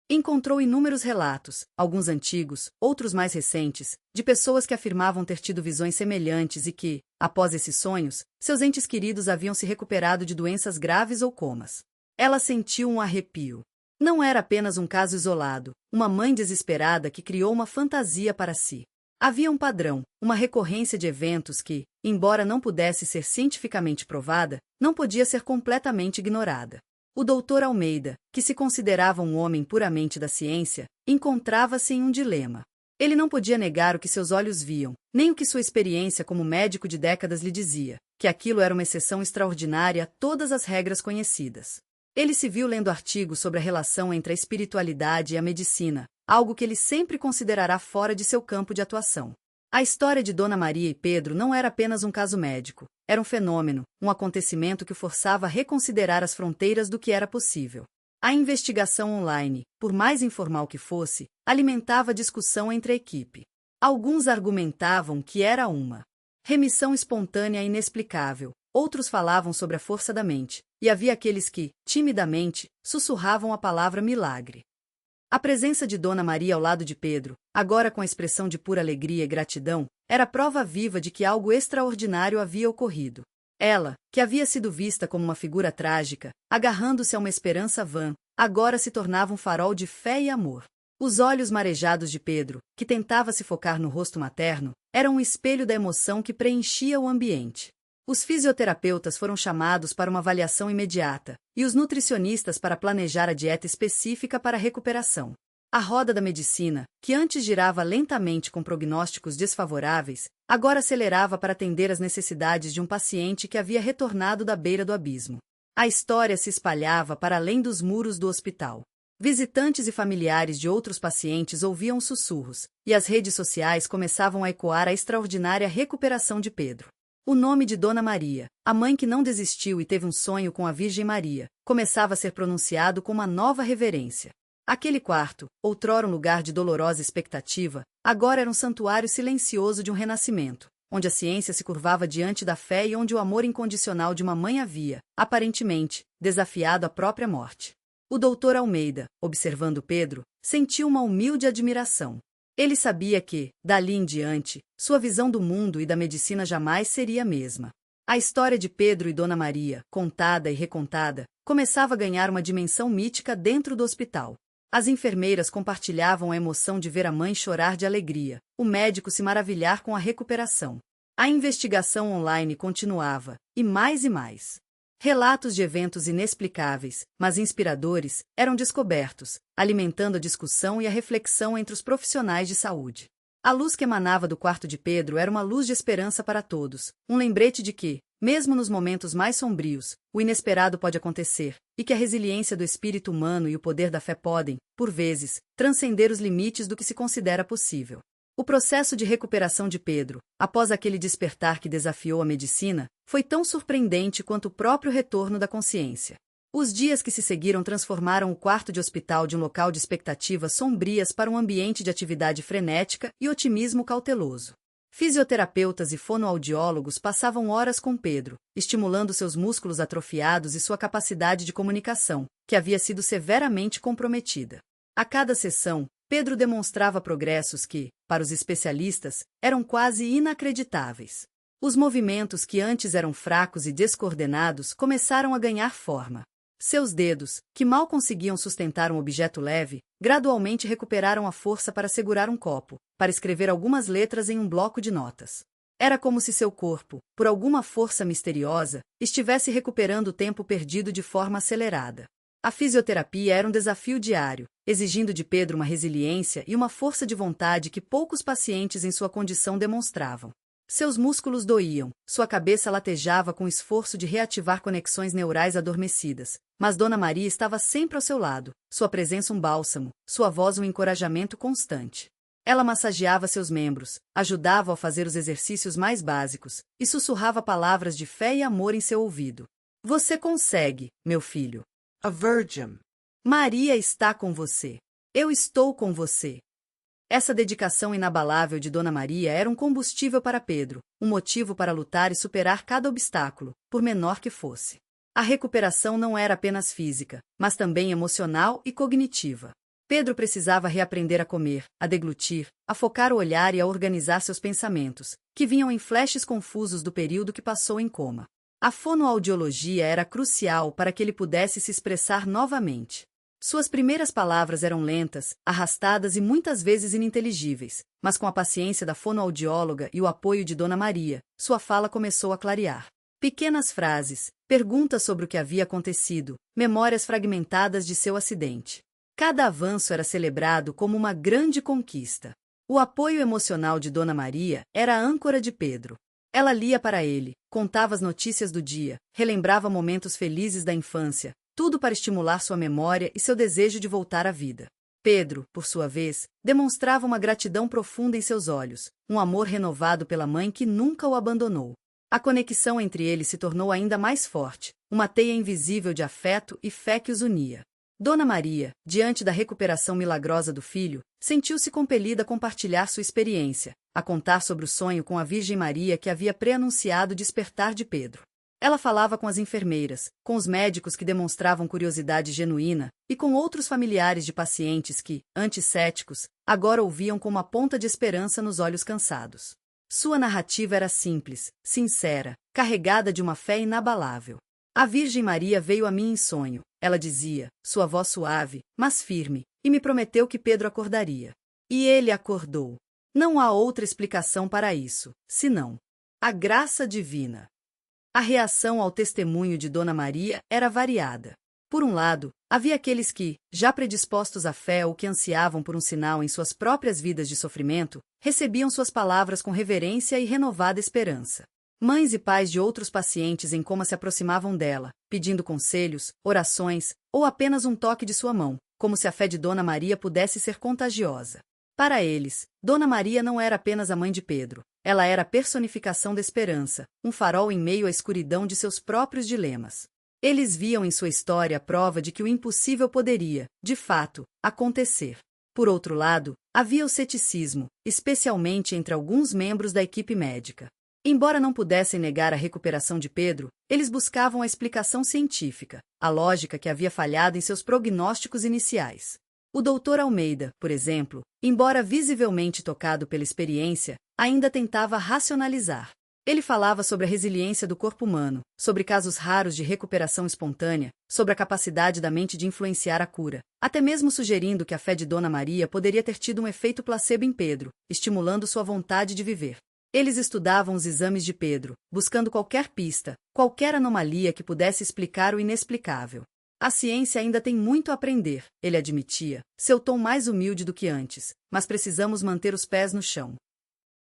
Encontrou inúmeros relatos, alguns antigos, outros mais recentes, de pessoas que afirmavam ter tido visões semelhantes e que, após esses sonhos, seus entes queridos haviam se recuperado de doenças graves ou comas. Ela sentiu um arrepio. Não era apenas um caso isolado, uma mãe desesperada que criou uma fantasia para si. Havia um padrão, uma recorrência de eventos que, embora não pudesse ser cientificamente provada, não podia ser completamente ignorada. O Dr. Almeida, que se considerava um homem puramente da ciência, encontrava-se em um dilema. Ele não podia negar o que seus olhos viam, nem o que sua experiência como médico de décadas lhe dizia, que aquilo era uma exceção extraordinária a todas as regras conhecidas. Ele se viu lendo artigos sobre a relação entre a espiritualidade e a medicina, algo que ele sempre considerará fora de seu campo de atuação. A história de Dona Maria e Pedro não era apenas um caso médico, era um fenômeno, um acontecimento que o forçava a reconsiderar as fronteiras do que era possível. A investigação online, por mais informal que fosse, alimentava discussão entre a equipe. Alguns argumentavam que era uma remissão espontânea e inexplicável, outros falavam sobre a força da mente, e havia aqueles que, timidamente, sussurravam a palavra milagre. A presença de Dona Maria ao lado de Pedro, agora com a expressão de pura alegria e gratidão, era prova viva de que algo extraordinário havia ocorrido. Ela, que havia sido vista como uma figura trágica, agarrando-se a uma esperança vã, agora se tornava um farol de fé e amor. Os olhos marejados de Pedro, que tentava se focar no rosto materno, eram um espelho da emoção que preenchia o ambiente. Os fisioterapeutas foram chamados para uma avaliação imediata, e os nutricionistas para planejar a dieta específica para a recuperação. A roda da medicina, que antes girava lentamente com prognósticos desfavoráveis, agora acelerava para atender às necessidades de um paciente que havia retornado da beira do abismo. A história se espalhava para além dos muros do hospital. Visitantes e familiares de outros pacientes ouviam sussurros, e as redes sociais começavam a ecoar a extraordinária recuperação de Pedro. O nome de Dona Maria, a mãe que não desistiu e teve um sonho com a Virgem Maria, começava a ser pronunciado com uma nova reverência. Aquele quarto, outrora um lugar de dolorosa expectativa, agora era um santuário silencioso de um renascimento, onde a ciência se curvava diante da fé e onde o amor incondicional de uma mãe havia, aparentemente, desafiado a própria morte. O Dr. Almeida, observando Pedro, sentiu uma humilde admiração. Ele sabia que, dali em diante, sua visão do mundo e da medicina jamais seria a mesma. A história de Pedro e Dona Maria, contada e recontada, começava a ganhar uma dimensão mítica dentro do hospital. As enfermeiras compartilhavam a emoção de ver a mãe chorar de alegria, o médico se maravilhar com a recuperação. A investigação online continuava, e mais Relatos de eventos inexplicáveis, mas inspiradores, eram descobertos, alimentando a discussão e a reflexão entre os profissionais de saúde. A luz que emanava do quarto de Pedro era uma luz de esperança para todos, um lembrete de que, mesmo nos momentos mais sombrios, o inesperado pode acontecer, e que a resiliência do espírito humano e o poder da fé podem, por vezes, transcender os limites do que se considera possível. O processo de recuperação de Pedro, após aquele despertar que desafiou a medicina, foi tão surpreendente quanto o próprio retorno da consciência. Os dias que se seguiram transformaram o quarto de hospital de um local de expectativas sombrias para um ambiente de atividade frenética e otimismo cauteloso. Fisioterapeutas e fonoaudiólogos passavam horas com Pedro, estimulando seus músculos atrofiados e sua capacidade de comunicação, que havia sido severamente comprometida. A cada sessão, Pedro demonstrava progressos que, para os especialistas, eram quase inacreditáveis. Os movimentos que antes eram fracos e descoordenados começaram a ganhar forma. Seus dedos, que mal conseguiam sustentar um objeto leve, gradualmente recuperaram a força para segurar um copo, para escrever algumas letras em um bloco de notas. Era como se seu corpo, por alguma força misteriosa, estivesse recuperando o tempo perdido de forma acelerada. A fisioterapia era um desafio diário, exigindo de Pedro uma resiliência e uma força de vontade que poucos pacientes em sua condição demonstravam. Seus músculos doíam, sua cabeça latejava com o esforço de reativar conexões neurais adormecidas, mas Dona Maria estava sempre ao seu lado, sua presença um bálsamo, sua voz um encorajamento constante. Ela massageava seus membros, ajudava-o a fazer os exercícios mais básicos, e sussurrava palavras de fé e amor em seu ouvido. Você consegue, meu filho. A Virgin. Maria está com você. Eu estou com você. Essa dedicação inabalável de Dona Maria era um combustível para Pedro, um motivo para lutar e superar cada obstáculo, por menor que fosse. A recuperação não era apenas física, mas também emocional e cognitiva. Pedro precisava reaprender a comer, a deglutir, a focar o olhar e a organizar seus pensamentos, que vinham em flashes confusos do período que passou em coma. A fonoaudiologia era crucial para que ele pudesse se expressar novamente. Suas primeiras palavras eram lentas, arrastadas e muitas vezes ininteligíveis, mas com a paciência da fonoaudióloga e o apoio de Dona Maria, sua fala começou a clarear. Pequenas frases, perguntas sobre o que havia acontecido, memórias fragmentadas de seu acidente. Cada avanço era celebrado como uma grande conquista. O apoio emocional de Dona Maria era a âncora de Pedro. Ela lia para ele, contava as notícias do dia, relembrava momentos felizes da infância, tudo para estimular sua memória e seu desejo de voltar à vida. Pedro, por sua vez, demonstrava uma gratidão profunda em seus olhos, um amor renovado pela mãe que nunca o abandonou. A conexão entre eles se tornou ainda mais forte, uma teia invisível de afeto e fé que os unia. Dona Maria, diante da recuperação milagrosa do filho, sentiu-se compelida a compartilhar sua experiência, a contar sobre o sonho com a Virgem Maria que havia preanunciado o despertar de Pedro. Ela falava com as enfermeiras, com os médicos que demonstravam curiosidade genuína, e com outros familiares de pacientes que, antes céticos, agora ouviam com uma ponta de esperança nos olhos cansados. Sua narrativa era simples, sincera, carregada de uma fé inabalável. A Virgem Maria veio a mim em sonho, ela dizia, sua voz suave, mas firme, e me prometeu que Pedro acordaria. E ele acordou. Não há outra explicação para isso, senão a graça divina. A reação ao testemunho de Dona Maria era variada. Por um lado, havia aqueles que, já predispostos à fé ou que ansiavam por um sinal em suas próprias vidas de sofrimento, recebiam suas palavras com reverência e renovada esperança. Mães e pais de outros pacientes em coma se aproximavam dela, pedindo conselhos, orações, ou apenas um toque de sua mão, como se a fé de Dona Maria pudesse ser contagiosa. Para eles, Dona Maria não era apenas a mãe de Pedro, ela era a personificação da esperança, um farol em meio à escuridão de seus próprios dilemas. Eles viam em sua história a prova de que o impossível poderia, de fato, acontecer. Por outro lado, havia o ceticismo, especialmente entre alguns membros da equipe médica. Embora não pudessem negar a recuperação de Pedro, eles buscavam a explicação científica, a lógica que havia falhado em seus prognósticos iniciais. O Dr. Almeida, por exemplo, embora visivelmente tocado pela experiência, ainda tentava racionalizar. Ele falava sobre a resiliência do corpo humano, sobre casos raros de recuperação espontânea, sobre a capacidade da mente de influenciar a cura, até mesmo sugerindo que a fé de Dona Maria poderia ter tido um efeito placebo em Pedro, estimulando sua vontade de viver. Eles estudavam os exames de Pedro, buscando qualquer pista, qualquer anomalia que pudesse explicar o inexplicável. A ciência ainda tem muito a aprender, ele admitia, seu tom mais humilde do que antes, mas precisamos manter os pés no chão.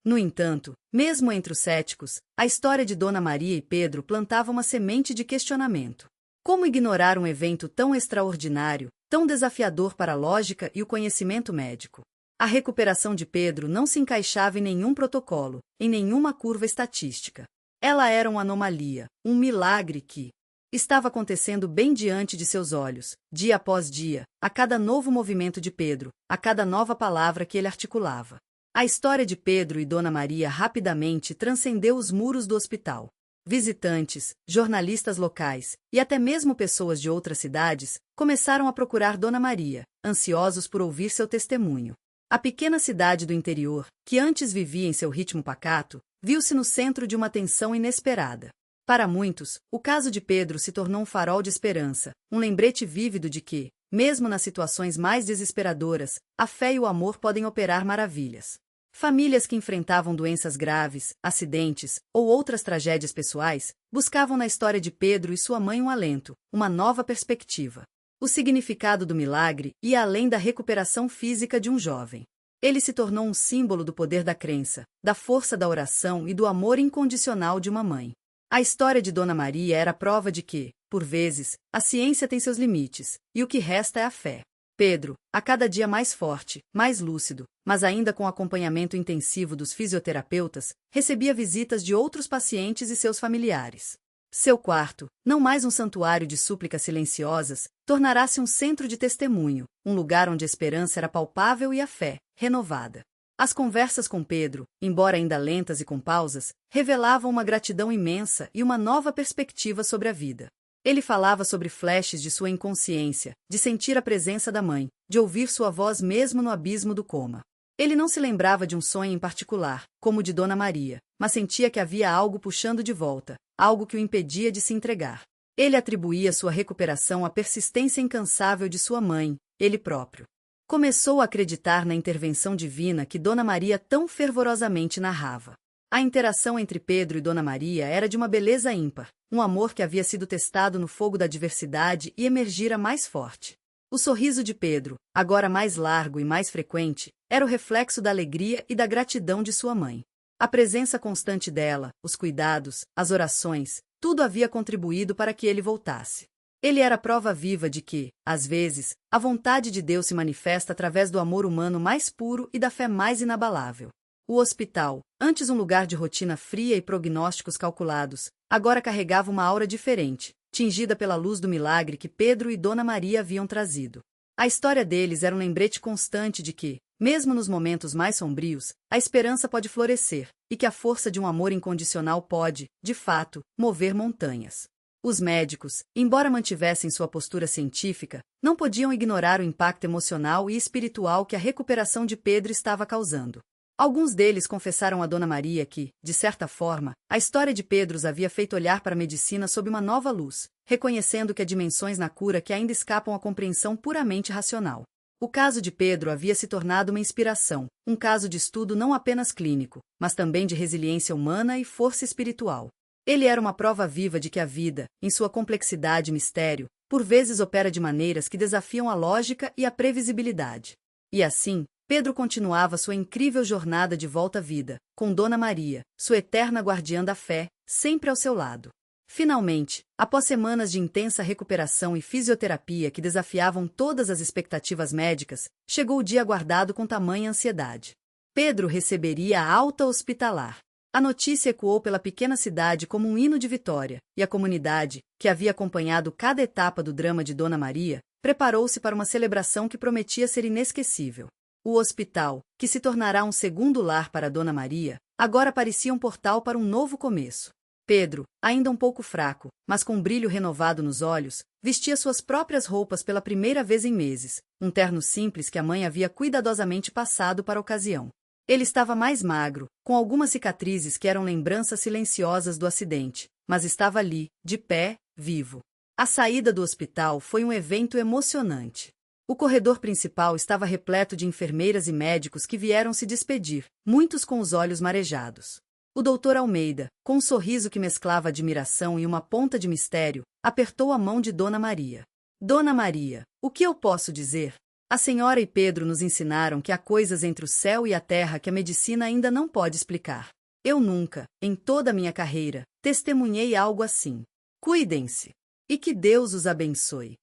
No entanto, mesmo entre os céticos, a história de Dona Maria e Pedro plantava uma semente de questionamento. Como ignorar um evento tão extraordinário, tão desafiador para a lógica e o conhecimento médico? A recuperação de Pedro não se encaixava em nenhum protocolo, em nenhuma curva estatística. Ela era uma anomalia, um milagre que estava acontecendo bem diante de seus olhos, dia após dia, a cada novo movimento de Pedro, a cada nova palavra que ele articulava. A história de Pedro e Dona Maria rapidamente transcendeu os muros do hospital. Visitantes, jornalistas locais e até mesmo pessoas de outras cidades começaram a procurar Dona Maria, ansiosos por ouvir seu testemunho. A pequena cidade do interior, que antes vivia em seu ritmo pacato, viu-se no centro de uma tensão inesperada. Para muitos, o caso de Pedro se tornou um farol de esperança, um lembrete vívido de que, mesmo nas situações mais desesperadoras, a fé e o amor podem operar maravilhas. Famílias que enfrentavam doenças graves, acidentes ou outras tragédias pessoais, buscavam na história de Pedro e sua mãe um alento, uma nova perspectiva. O significado do milagre ia além da recuperação física de um jovem. Ele se tornou um símbolo do poder da crença, da força da oração e do amor incondicional de uma mãe. A história de Dona Maria era prova de que, por vezes, a ciência tem seus limites, e o que resta é a fé. Pedro, a cada dia mais forte, mais lúcido, mas ainda com acompanhamento intensivo dos fisioterapeutas, recebia visitas de outros pacientes e seus familiares. Seu quarto, não mais um santuário de súplicas silenciosas, tornará-se um centro de testemunho, um lugar onde a esperança era palpável e a fé, renovada. As conversas com Pedro, embora ainda lentas e com pausas, revelavam uma gratidão imensa e uma nova perspectiva sobre a vida. Ele falava sobre flashes de sua inconsciência, de sentir a presença da mãe, de ouvir sua voz mesmo no abismo do coma. Ele não se lembrava de um sonho em particular, como o de Dona Maria, mas sentia que havia algo puxando de volta, algo que o impedia de se entregar. Ele atribuía sua recuperação à persistência incansável de sua mãe, ele próprio. Começou a acreditar na intervenção divina que Dona Maria tão fervorosamente narrava. A interação entre Pedro e Dona Maria era de uma beleza ímpar, um amor que havia sido testado no fogo da adversidade e emergira mais forte. O sorriso de Pedro, agora mais largo e mais frequente, era o reflexo da alegria e da gratidão de sua mãe. A presença constante dela, os cuidados, as orações, tudo havia contribuído para que ele voltasse. Ele era prova viva de que, às vezes, a vontade de Deus se manifesta através do amor humano mais puro e da fé mais inabalável. O hospital, antes um lugar de rotina fria e prognósticos calculados, agora carregava uma aura diferente, tingida pela luz do milagre que Pedro e Dona Maria haviam trazido. A história deles era um lembrete constante de que, mesmo nos momentos mais sombrios, a esperança pode florescer, e que a força de um amor incondicional pode, de fato, mover montanhas. Os médicos, embora mantivessem sua postura científica, não podiam ignorar o impacto emocional e espiritual que a recuperação de Pedro estava causando. Alguns deles confessaram a Dona Maria que, de certa forma, a história de Pedro os havia feito olhar para a medicina sob uma nova luz, reconhecendo que há dimensões na cura que ainda escapam à compreensão puramente racional. O caso de Pedro havia se tornado uma inspiração, um caso de estudo não apenas clínico, mas também de resiliência humana e força espiritual. Ele era uma prova viva de que a vida, em sua complexidade e mistério, por vezes opera de maneiras que desafiam a lógica e a previsibilidade. E assim, Pedro continuava sua incrível jornada de volta à vida, com Dona Maria, sua eterna guardiã da fé, sempre ao seu lado. Finalmente, após semanas de intensa recuperação e fisioterapia que desafiavam todas as expectativas médicas, chegou o dia aguardado com tamanha ansiedade. Pedro receberia a alta hospitalar. A notícia ecoou pela pequena cidade como um hino de vitória, e a comunidade, que havia acompanhado cada etapa do drama de Dona Maria, preparou-se para uma celebração que prometia ser inesquecível. O hospital, que se tornará um segundo lar para Dona Maria, agora parecia um portal para um novo começo. Pedro, ainda um pouco fraco, mas com um brilho renovado nos olhos, vestia suas próprias roupas pela primeira vez em meses, um terno simples que a mãe havia cuidadosamente passado para a ocasião. Ele estava mais magro, com algumas cicatrizes que eram lembranças silenciosas do acidente, mas estava ali, de pé, vivo. A saída do hospital foi um evento emocionante. O corredor principal estava repleto de enfermeiras e médicos que vieram se despedir, muitos com os olhos marejados. O doutor Almeida, com um sorriso que mesclava admiração e uma ponta de mistério, apertou a mão de Dona Maria. Dona Maria, o que eu posso dizer? A senhora e Pedro nos ensinaram que há coisas entre o céu e a terra que a medicina ainda não pode explicar. Eu nunca, em toda a minha carreira, testemunhei algo assim. Cuidem-se. E que Deus os abençoe.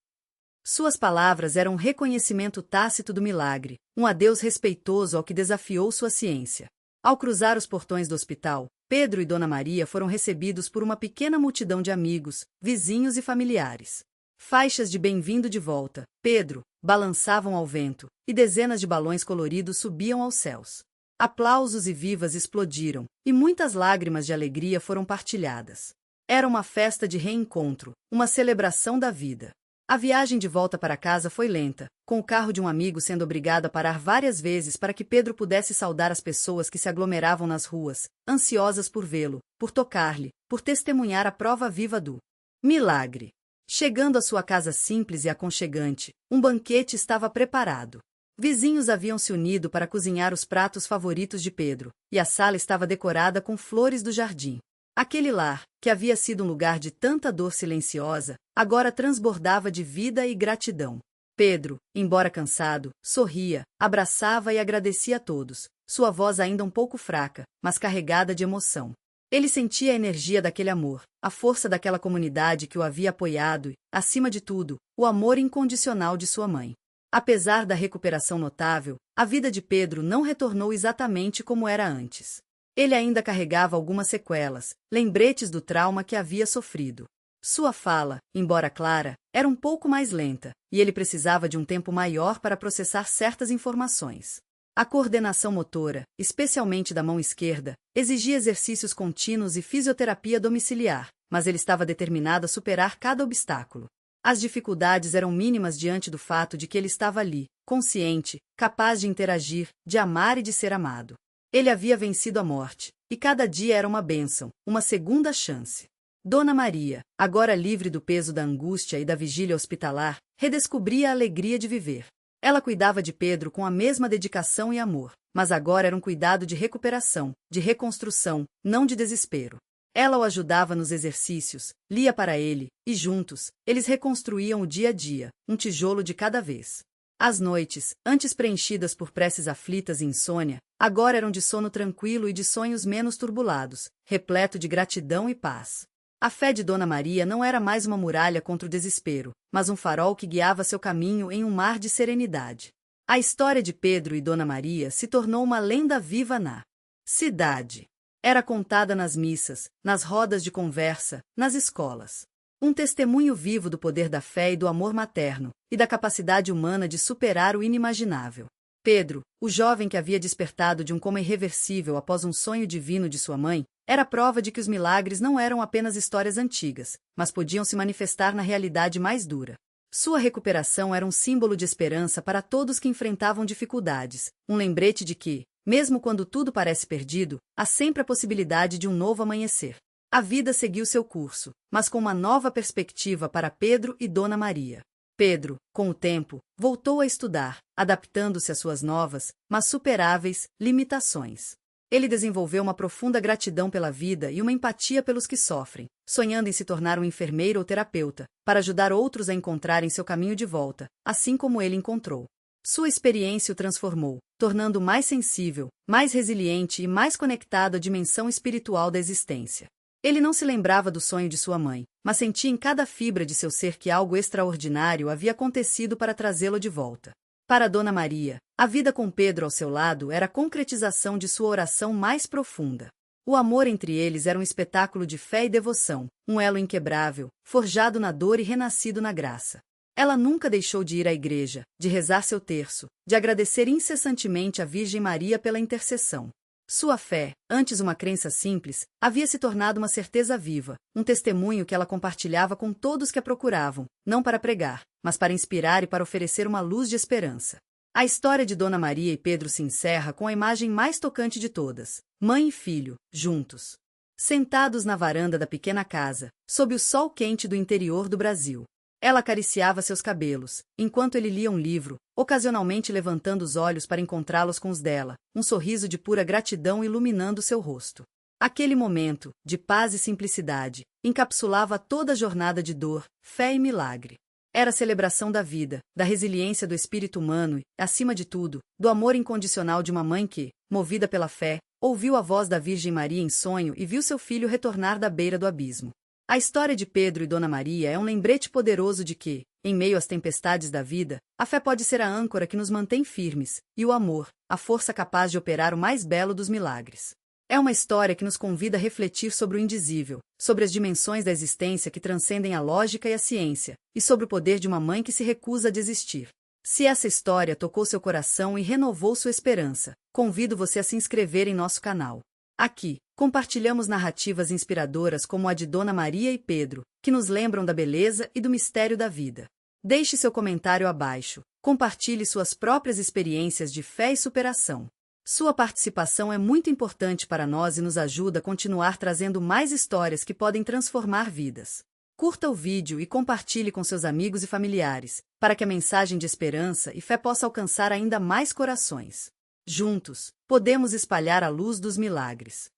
Suas palavras eram um reconhecimento tácito do milagre, um adeus respeitoso ao que desafiou sua ciência. Ao cruzar os portões do hospital, Pedro e Dona Maria foram recebidos por uma pequena multidão de amigos, vizinhos e familiares. Faixas de bem-vindo de volta, Pedro, balançavam ao vento, e dezenas de balões coloridos subiam aos céus. Aplausos e vivas explodiram, e muitas lágrimas de alegria foram partilhadas. Era uma festa de reencontro, uma celebração da vida. A viagem de volta para casa foi lenta, com o carro de um amigo sendo obrigado a parar várias vezes para que Pedro pudesse saudar as pessoas que se aglomeravam nas ruas, ansiosas por vê-lo, por tocar-lhe, por testemunhar a prova viva do milagre. Chegando à sua casa simples e aconchegante, um banquete estava preparado. Vizinhos haviam se unido para cozinhar os pratos favoritos de Pedro, e a sala estava decorada com flores do jardim. Aquele lar, que havia sido um lugar de tanta dor silenciosa, agora transbordava de vida e gratidão. Pedro, embora cansado, sorria, abraçava e agradecia a todos, sua voz ainda um pouco fraca, mas carregada de emoção. Ele sentia a energia daquele amor, a força daquela comunidade que o havia apoiado e, acima de tudo, o amor incondicional de sua mãe. Apesar da recuperação notável, a vida de Pedro não retornou exatamente como era antes. Ele ainda carregava algumas sequelas, lembretes do trauma que havia sofrido. Sua fala, embora clara, era um pouco mais lenta, e ele precisava de um tempo maior para processar certas informações. A coordenação motora, especialmente da mão esquerda, exigia exercícios contínuos e fisioterapia domiciliar, mas ele estava determinado a superar cada obstáculo. As dificuldades eram mínimas diante do fato de que ele estava ali, consciente, capaz de interagir, de amar e de ser amado. Ele havia vencido a morte, e cada dia era uma bênção, uma segunda chance. Dona Maria, agora livre do peso da angústia e da vigília hospitalar, redescobria a alegria de viver. Ela cuidava de Pedro com a mesma dedicação e amor, mas agora era um cuidado de recuperação, de reconstrução, não de desespero. Ela o ajudava nos exercícios, lia para ele, e juntos, eles reconstruíam o dia a dia, um tijolo de cada vez. As noites, antes preenchidas por preces aflitas e insônia, agora eram de sono tranquilo e de sonhos menos turbulados, repleto de gratidão e paz. A fé de Dona Maria não era mais uma muralha contra o desespero, mas um farol que guiava seu caminho em um mar de serenidade. A história de Pedro e Dona Maria se tornou uma lenda viva na cidade. Era contada nas missas, nas rodas de conversa, nas escolas. Um testemunho vivo do poder da fé e do amor materno, e da capacidade humana de superar o inimaginável. Pedro, o jovem que havia despertado de um coma irreversível após um sonho divino de sua mãe, era prova de que os milagres não eram apenas histórias antigas, mas podiam se manifestar na realidade mais dura. Sua recuperação era um símbolo de esperança para todos que enfrentavam dificuldades, um lembrete de que, mesmo quando tudo parece perdido, há sempre a possibilidade de um novo amanhecer. A vida seguiu seu curso, mas com uma nova perspectiva para Pedro e Dona Maria. Pedro, com o tempo, voltou a estudar, adaptando-se às suas novas, mas superáveis, limitações. Ele desenvolveu uma profunda gratidão pela vida e uma empatia pelos que sofrem, sonhando em se tornar um enfermeiro ou terapeuta, para ajudar outros a encontrarem seu caminho de volta, assim como ele encontrou. Sua experiência o transformou, tornando-o mais sensível, mais resiliente e mais conectado à dimensão espiritual da existência. Ele não se lembrava do sonho de sua mãe, mas sentia em cada fibra de seu ser que algo extraordinário havia acontecido para trazê-lo de volta. Para Dona Maria, a vida com Pedro ao seu lado era a concretização de sua oração mais profunda. O amor entre eles era um espetáculo de fé e devoção, um elo inquebrável, forjado na dor e renascido na graça. Ela nunca deixou de ir à igreja, de rezar seu terço, de agradecer incessantemente à Virgem Maria pela intercessão. Sua fé, antes uma crença simples, havia se tornado uma certeza viva, um testemunho que ela compartilhava com todos que a procuravam, não para pregar, mas para inspirar e para oferecer uma luz de esperança. A história de Dona Maria e Pedro se encerra com a imagem mais tocante de todas: mãe e filho, juntos. Sentados na varanda da pequena casa, sob o sol quente do interior do Brasil. Ela acariciava seus cabelos, enquanto ele lia um livro, ocasionalmente levantando os olhos para encontrá-los com os dela, um sorriso de pura gratidão iluminando seu rosto. Aquele momento, de paz e simplicidade, encapsulava toda a jornada de dor, fé e milagre. Era a celebração da vida, da resiliência do espírito humano e, acima de tudo, do amor incondicional de uma mãe que, movida pela fé, ouviu a voz da Virgem Maria em sonho e viu seu filho retornar da beira do abismo. A história de Pedro e Dona Maria é um lembrete poderoso de que, em meio às tempestades da vida, a fé pode ser a âncora que nos mantém firmes, e o amor, a força capaz de operar o mais belo dos milagres. É uma história que nos convida a refletir sobre o indizível, sobre as dimensões da existência que transcendem a lógica e a ciência, e sobre o poder de uma mãe que se recusa a desistir. Se essa história tocou seu coração e renovou sua esperança, convido você a se inscrever em nosso canal. Aqui, compartilhamos narrativas inspiradoras como a de Dona Maria e Pedro, que nos lembram da beleza e do mistério da vida. Deixe seu comentário abaixo, compartilhe suas próprias experiências de fé e superação. Sua participação é muito importante para nós e nos ajuda a continuar trazendo mais histórias que podem transformar vidas. Curta o vídeo e compartilhe com seus amigos e familiares, para que a mensagem de esperança e fé possa alcançar ainda mais corações. Juntos, podemos espalhar a luz dos milagres.